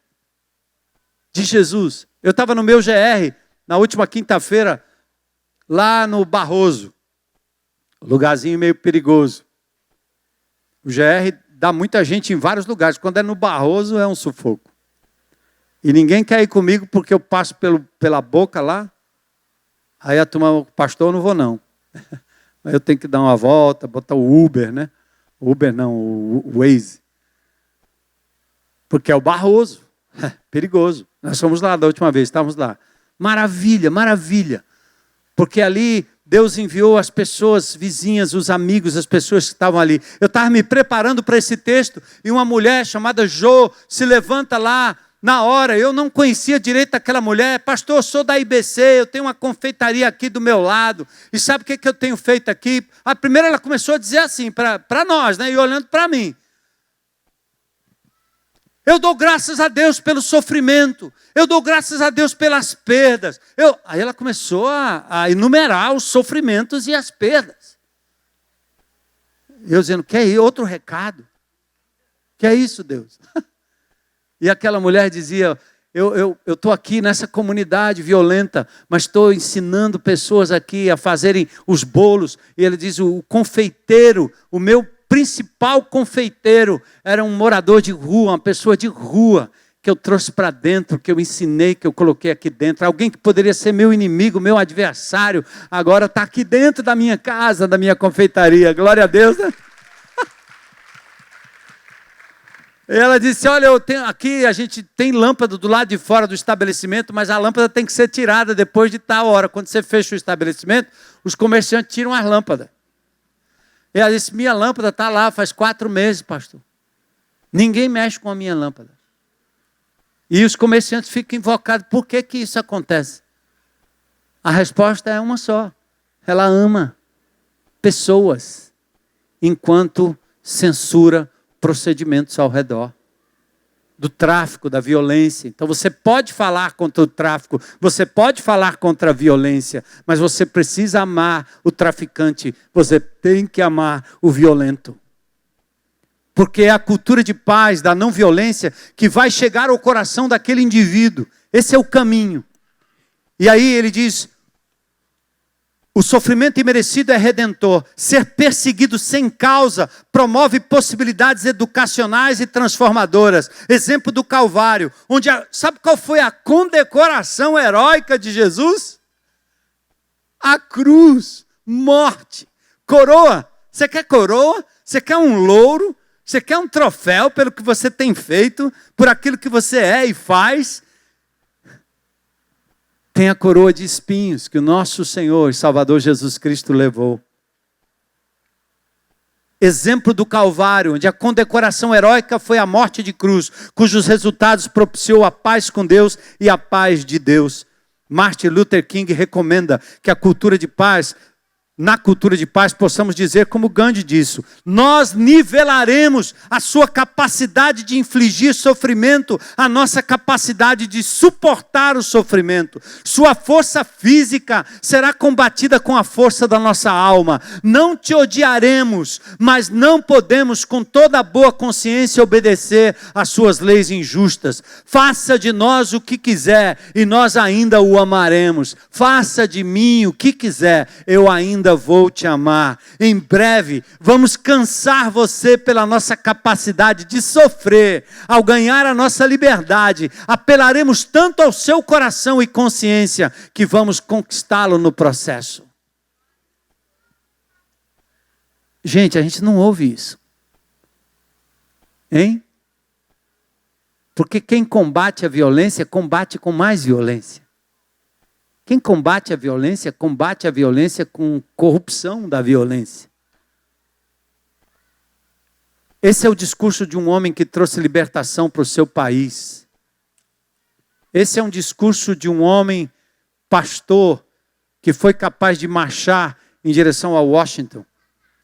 de Jesus. Eu estava no meu GR, na última quinta-feira, lá no Barroso. Lugarzinho meio perigoso. O GR dá muita gente em vários lugares. Quando é no Barroso, é um sufoco. E ninguém quer ir comigo porque eu passo pela boca lá. Aí a turma, pastor, eu não vou não. Aí eu tenho que dar uma volta, botar o Uber, né? Uber não, o Waze. Porque é o Barroso. Perigoso. Nós fomos lá da última vez, estávamos lá. Maravilha, maravilha. Porque ali Deus enviou as pessoas vizinhas, os amigos, as pessoas que estavam ali. Eu estava me preparando para esse texto e uma mulher chamada Jo se levanta lá na hora. Eu não conhecia direito aquela mulher. Pastor, eu sou da IBC, eu tenho uma confeitaria aqui do meu lado. E sabe o que eu tenho feito aqui? A primeira ela começou a dizer assim, para nós, né? E olhando para mim. Eu dou graças a Deus pelo sofrimento. Eu dou graças a Deus pelas perdas. Aí ela começou a enumerar os sofrimentos e as perdas. Eu dizendo, quer ir? Outro recado? Que é isso, Deus? E aquela mulher dizia, eu estou aqui nessa comunidade violenta, mas estou ensinando pessoas aqui a fazerem os bolos. E ele diz, o confeiteiro, o meu principal confeiteiro era um morador de rua, uma pessoa de rua, que eu trouxe para dentro, que eu ensinei, que eu coloquei aqui dentro. Alguém que poderia ser meu inimigo, meu adversário, agora está aqui dentro da minha casa, da minha confeitaria. Glória a Deus, né? Ela disse, olha, aqui a gente tem lâmpada do lado de fora do estabelecimento, mas a lâmpada tem que ser tirada depois de tal hora. Quando você fecha o estabelecimento, os comerciantes tiram as lâmpadas. E ela disse, minha lâmpada está lá faz 4 meses, pastor. Ninguém mexe com a minha lâmpada. E os comerciantes ficam invocados. Por que isso acontece? A resposta é uma só. Ela ama pessoas, enquanto censura procedimentos ao redor. Do tráfico, da violência. Então você pode falar contra o tráfico, você pode falar contra a violência, mas você precisa amar o traficante, você tem que amar o violento. Porque é a cultura de paz, da não violência, que vai chegar ao coração daquele indivíduo. Esse é o caminho. E aí ele diz, o sofrimento imerecido é redentor. Ser perseguido sem causa promove possibilidades educacionais e transformadoras. Exemplo do Calvário, onde sabe qual foi a condecoração heróica de Jesus? A cruz, morte, coroa. Você quer coroa? Você quer um louro? Você quer um troféu pelo que você tem feito, por aquilo que você é e faz? tem a coroa de espinhos que o nosso Senhor e Salvador Jesus Cristo levou. Exemplo do Calvário, onde a condecoração heróica foi a morte de cruz, cujos resultados propiciou a paz com Deus e a paz de Deus. Martin Luther King recomenda que na cultura de paz, possamos dizer, como Gandhi disse, nós nivelaremos a sua capacidade de infligir sofrimento, a nossa capacidade de suportar o sofrimento. Sua força física será combatida com a força da nossa alma. Não te odiaremos, mas não podemos com toda a boa consciência obedecer às suas leis injustas. Faça de nós o que quiser e nós ainda o amaremos. Faça de mim o que quiser, eu ainda vou te amar. Em breve, vamos cansar você pela nossa capacidade de sofrer. Ao ganhar a nossa liberdade, apelaremos tanto ao seu coração e consciência que vamos conquistá-lo no processo. Gente, a gente não ouve isso. Hein? Porque quem combate a violência, combate com mais violência. Quem combate a violência com corrupção da violência. Esse é o discurso de um homem que trouxe libertação para o seu país. Esse é um discurso de um homem pastor que foi capaz de marchar em direção a Washington.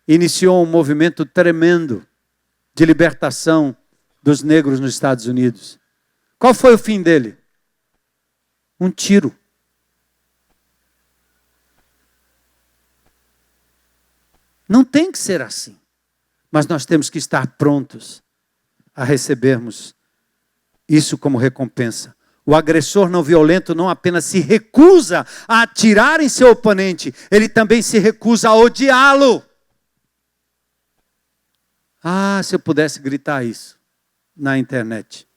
Iniciou um movimento tremendo de libertação dos negros nos Estados Unidos. Qual foi o fim dele? Um tiro. Não tem que ser assim, mas nós temos que estar prontos a recebermos isso como recompensa. O agressor não violento não apenas se recusa a atirar em seu oponente, ele também se recusa a odiá-lo. Ah, se eu pudesse gritar isso na internet.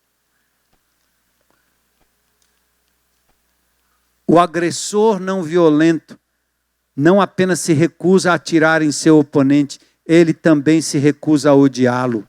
O agressor não violento não apenas se recusa a atirar em seu oponente, ele também se recusa a odiá-lo,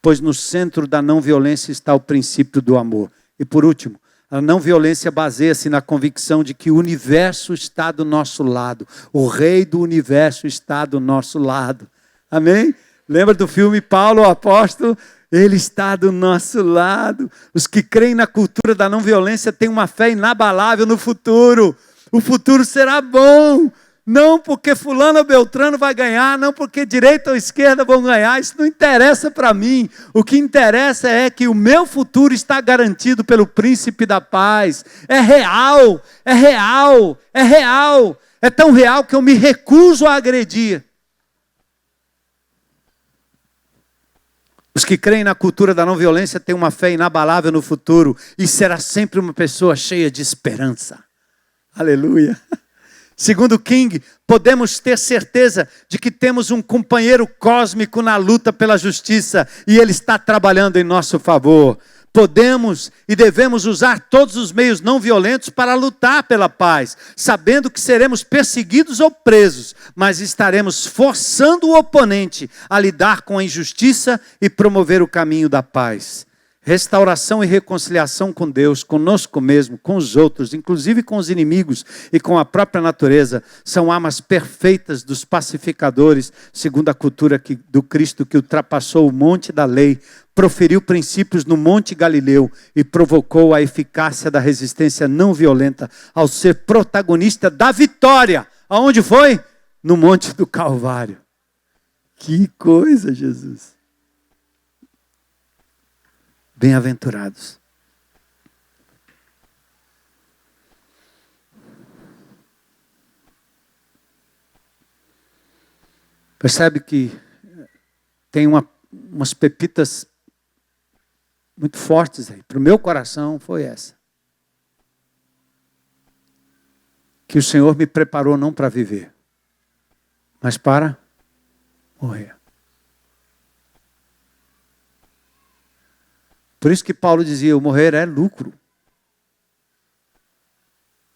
pois no centro da não violência está o princípio do amor. E por último, a não violência baseia-se na convicção de que o universo está do nosso lado, o rei do universo está do nosso lado. Amém? Lembra do filme Paulo, o apóstolo? Ele está do nosso lado. Os que creem na cultura da não violência têm uma fé inabalável no futuro. O futuro será bom. Não porque fulano ou beltrano vai ganhar, não porque direita ou esquerda vão ganhar, isso não interessa para mim. O que interessa é que o meu futuro está garantido pelo príncipe da paz. É real, é real, é real. É tão real que eu me recuso a agredir. Os que creem na cultura da não violência têm uma fé inabalável no futuro e será sempre uma pessoa cheia de esperança. Aleluia. Segundo King, podemos ter certeza de que temos um companheiro cósmico na luta pela justiça e ele está trabalhando em nosso favor. Podemos e devemos usar todos os meios não violentos para lutar pela paz, sabendo que seremos perseguidos ou presos, mas estaremos forçando o oponente a lidar com a injustiça e promover o caminho da paz. Restauração e reconciliação com Deus, conosco mesmo, com os outros, inclusive com os inimigos e com a própria natureza, são armas perfeitas dos pacificadores, segundo a cultura do Cristo que ultrapassou o monte da lei, proferiu princípios no Monte Galileu e provocou a eficácia da resistência não violenta ao ser protagonista da vitória. Aonde foi? No Monte do Calvário. Que coisa, Jesus! Bem-aventurados. Percebe que tem umas pepitas muito fortes aí. Para o meu coração foi essa. Que o Senhor me preparou não para viver, mas para morrer. Por isso que Paulo dizia, o morrer é lucro.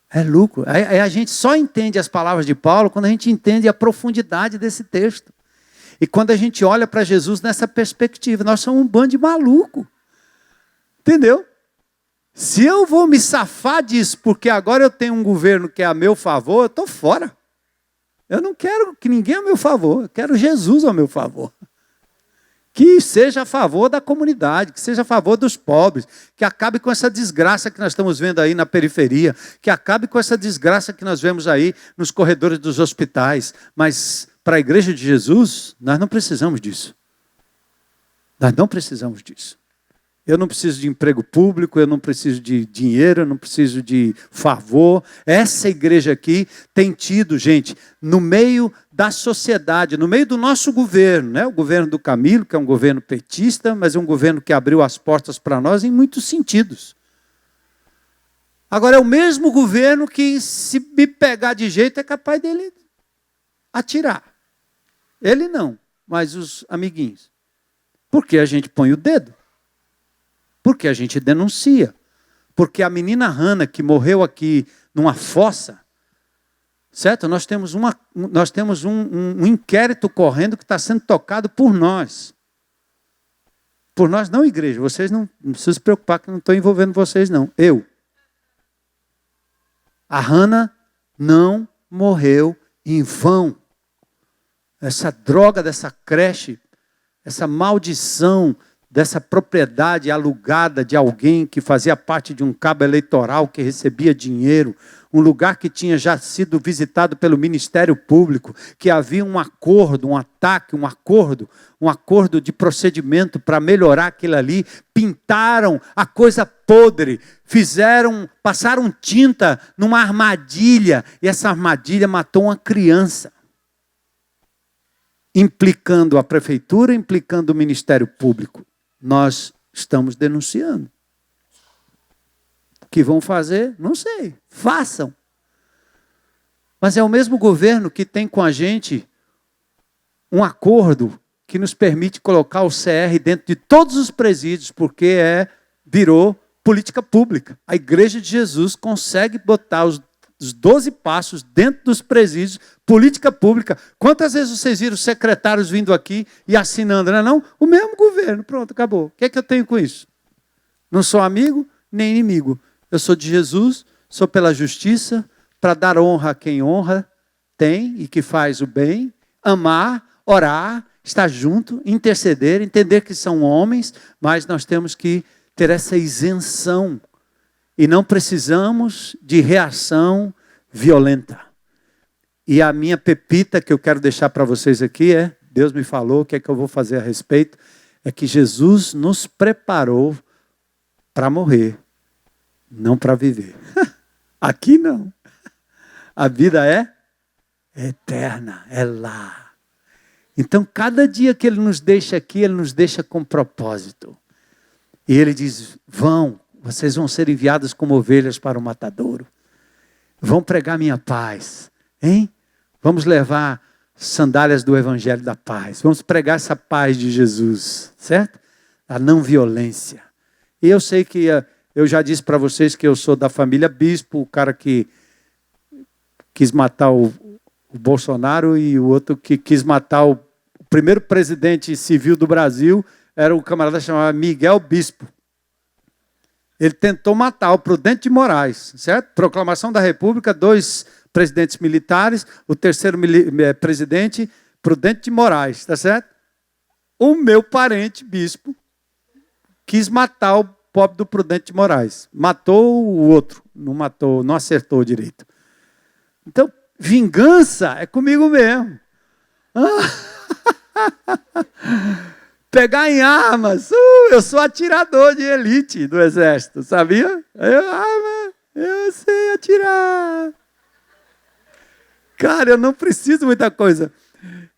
É lucro. Aí a gente só entende as palavras de Paulo quando a gente entende a profundidade desse texto. E quando a gente olha para Jesus nessa perspectiva, nós somos um bando de maluco. Entendeu? Se eu vou me safar disso, porque agora eu tenho um governo que é a meu favor, eu estou fora. Eu não quero que ninguém a meu favor, eu quero Jesus ao meu favor. Que seja a favor da comunidade, que seja a favor dos pobres, que acabe com essa desgraça que nós estamos vendo aí na periferia, que acabe com essa desgraça que nós vemos aí nos corredores dos hospitais. Mas para a igreja de Jesus, nós não precisamos disso. Nós não precisamos disso. Eu não preciso de emprego público, eu não preciso de dinheiro, eu não preciso de favor. Essa igreja aqui tem tido, gente, no meio da sociedade, no meio do nosso governo, né? O governo do Camilo, que é um governo petista, mas é um governo que abriu as portas para nós em muitos sentidos. Agora, é o mesmo governo que, se me pegar de jeito, é capaz dele atirar. Ele não, mas os amiguinhos. Porque a gente põe o dedo. Porque a gente denuncia. Porque a menina Hannah, que morreu aqui numa fossa, certo? Nós temos um inquérito correndo que está sendo tocado por nós. Por nós, não, igreja. Vocês não precisam se preocupar que eu não estou envolvendo vocês, não. Eu. A Hannah não morreu em vão. Essa droga dessa creche, essa maldição dessa propriedade alugada de alguém que fazia parte de um cabo eleitoral que recebia dinheiro, um lugar que tinha já sido visitado pelo Ministério Público, que havia um acordo, um ataque, um acordo de procedimento para melhorar aquilo ali, pintaram a coisa podre, passaram tinta numa armadilha, e essa armadilha matou uma criança, implicando a prefeitura, implicando o Ministério Público. Nós estamos denunciando. O que vão fazer? Não sei. Façam. Mas é o mesmo governo que tem com a gente um acordo que nos permite colocar o CR dentro de todos os presídios, porque virou política pública. A Igreja de Jesus consegue botar os 12 passos dentro dos presídios, política pública. Quantas vezes vocês viram secretários vindo aqui e assinando, não é não? O mesmo governo, pronto, acabou. O que é que eu tenho com isso? Não sou amigo, nem inimigo. Eu sou de Jesus, sou pela justiça, para dar honra a quem honra tem e que faz o bem, amar, orar, estar junto, interceder, entender que são homens, mas nós temos que ter essa isenção. E não precisamos de reação violenta. E a minha pepita que eu quero deixar para vocês aqui Deus me falou, o que é que eu vou fazer a respeito? É que Jesus nos preparou para morrer, não para viver. Aqui não. A vida é eterna, é lá. Então, cada dia que Ele nos deixa aqui, Ele nos deixa com propósito. E Ele diz, vocês vão ser enviados como ovelhas para o matadouro. Vão pregar minha paz. Hein? Vamos levar sandálias do Evangelho da paz. Vamos pregar essa paz de Jesus. Certo? A não violência. E eu sei que eu já disse para vocês que eu sou da família Bispo, o cara que quis matar o Bolsonaro e o outro que quis matar o primeiro presidente civil do Brasil era o camarada chamado Miguel Bispo. Ele tentou matar o Prudente de Moraes, certo? Proclamação da República, 2 presidentes militares, o terceiro presidente, Prudente de Moraes, tá certo? O meu parente, bispo, quis matar o pobre do Prudente de Moraes. Matou o outro, não acertou direito. Então, vingança é comigo mesmo. Pegar em armas. Eu sou atirador de elite do exército, sabia? Eu sei atirar. Cara, eu não preciso muita coisa.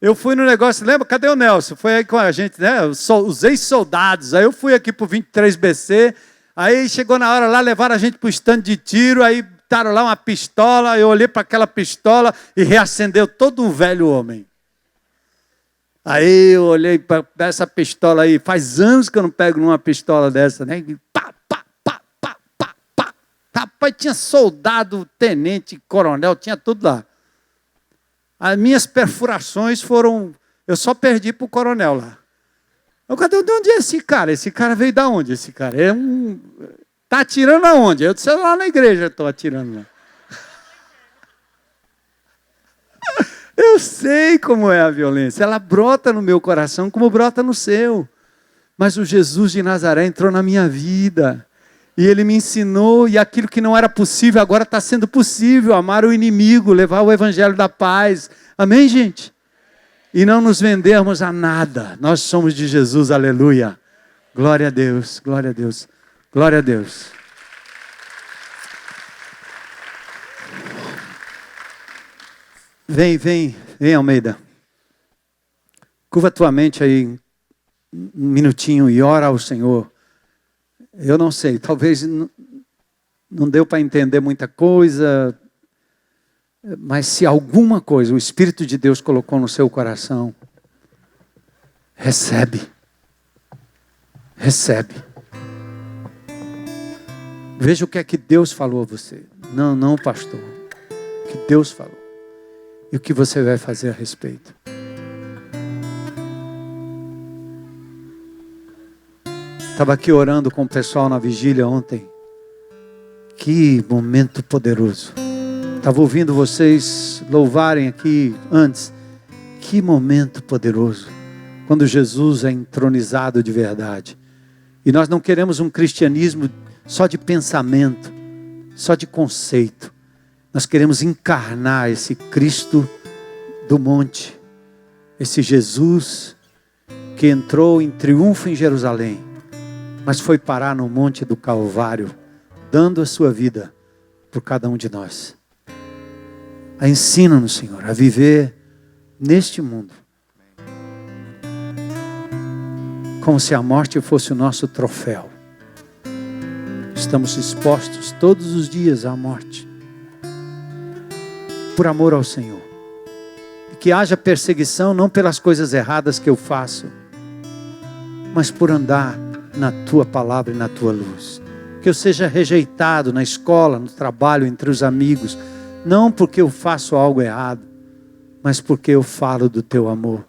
Eu fui no negócio, lembra? Cadê o Nelson? Foi aí com a gente, né? Os ex-soldados. Aí eu fui aqui pro 23BC. Aí chegou na hora lá, levaram a gente pro stand de tiro. Aí botaram lá uma pistola. Eu olhei para aquela pistola e reacendeu todo um velho homem. Aí eu olhei para essa pistola aí, faz anos que eu não pego numa pistola dessa, né? E pá, pá, pá, pá, pá, pá. Rapaz, tinha soldado, tenente, coronel, tinha tudo lá. As minhas perfurações foram... Eu só perdi para o coronel lá. De onde é esse cara? Esse cara veio de onde? Esse cara é Está atirando aonde? Eu disse, lá na igreja estou atirando lá. Eu sei como é a violência. Ela brota no meu coração como brota no seu. Mas o Jesus de Nazaré entrou na minha vida. E Ele me ensinou. E aquilo que não era possível, agora está sendo possível. Amar o inimigo, levar o evangelho da paz. Amém, gente? E não nos vendermos a nada. Nós somos de Jesus, aleluia. Glória a Deus, glória a Deus, glória a Deus. Vem, Almeida. Curva tua mente aí um minutinho e ora ao Senhor. Eu não sei, talvez não deu para entender muita coisa, mas se alguma coisa o Espírito de Deus colocou no seu coração, recebe. Veja o que é que Deus falou a você. Não, pastor. O que Deus falou. E o que você vai fazer a respeito. Estava aqui orando com o pessoal na vigília ontem. Que momento poderoso. Estava ouvindo vocês louvarem aqui antes. Que momento poderoso. Quando Jesus é entronizado de verdade. E nós não queremos um cristianismo só de pensamento, só de conceito. Nós queremos encarnar esse Cristo do monte. Esse Jesus que entrou em triunfo em Jerusalém, mas foi parar no monte do Calvário, dando a sua vida por cada um de nós. Ensina-nos, Senhor, a viver neste mundo como se a morte fosse o nosso troféu. Estamos expostos todos os dias à morte, por amor ao Senhor. E que haja perseguição não pelas coisas erradas que eu faço, mas por andar na Tua palavra e na Tua luz. Que eu seja rejeitado na escola, no trabalho, entre os amigos, não porque eu faço algo errado, mas porque eu falo do Teu amor,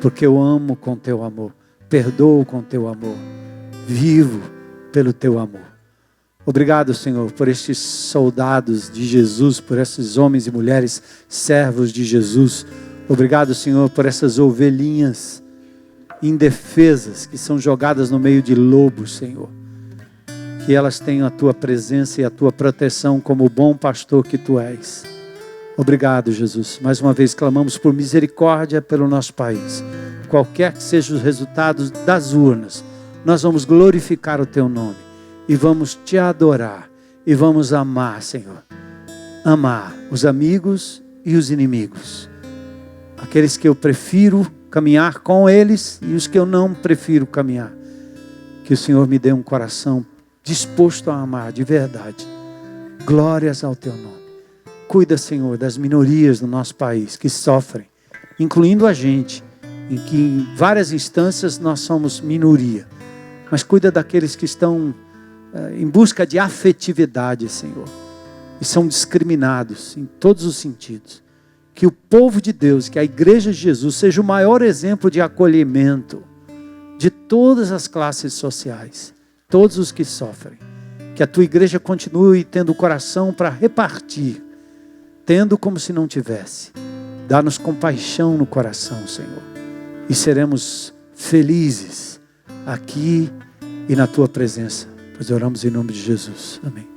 porque eu amo com Teu amor, perdoo com Teu amor, vivo pelo Teu amor. Obrigado, Senhor, por estes soldados de Jesus, por esses homens e mulheres servos de Jesus. Obrigado, Senhor, por essas ovelhinhas indefesas que são jogadas no meio de lobos, Senhor. Que elas tenham a Tua presença e a Tua proteção como o bom pastor que Tu és. Obrigado, Jesus. Mais uma vez clamamos por misericórdia pelo nosso país. Qualquer que sejam os resultados das urnas, nós vamos glorificar o Teu nome. E vamos Te adorar. E vamos amar, Senhor. Amar os amigos e os inimigos. Aqueles que eu prefiro caminhar com eles e os que eu não prefiro caminhar. Que o Senhor me dê um coração disposto a amar de verdade. Glórias ao Teu nome. Cuida, Senhor, das minorias do nosso país que sofrem, incluindo a gente, em que em várias instâncias nós somos minoria. Mas cuida daqueles que estão em busca de afetividade, Senhor, e são discriminados em todos os sentidos. Que o povo de Deus, que a igreja de Jesus seja o maior exemplo de acolhimento de todas as classes sociais, todos os que sofrem. Que a Tua igreja continue tendo o coração para repartir, tendo como se não tivesse. Dá-nos compaixão no coração, Senhor, e seremos felizes aqui e na Tua presença. Pois oramos em nome de Jesus. Amém.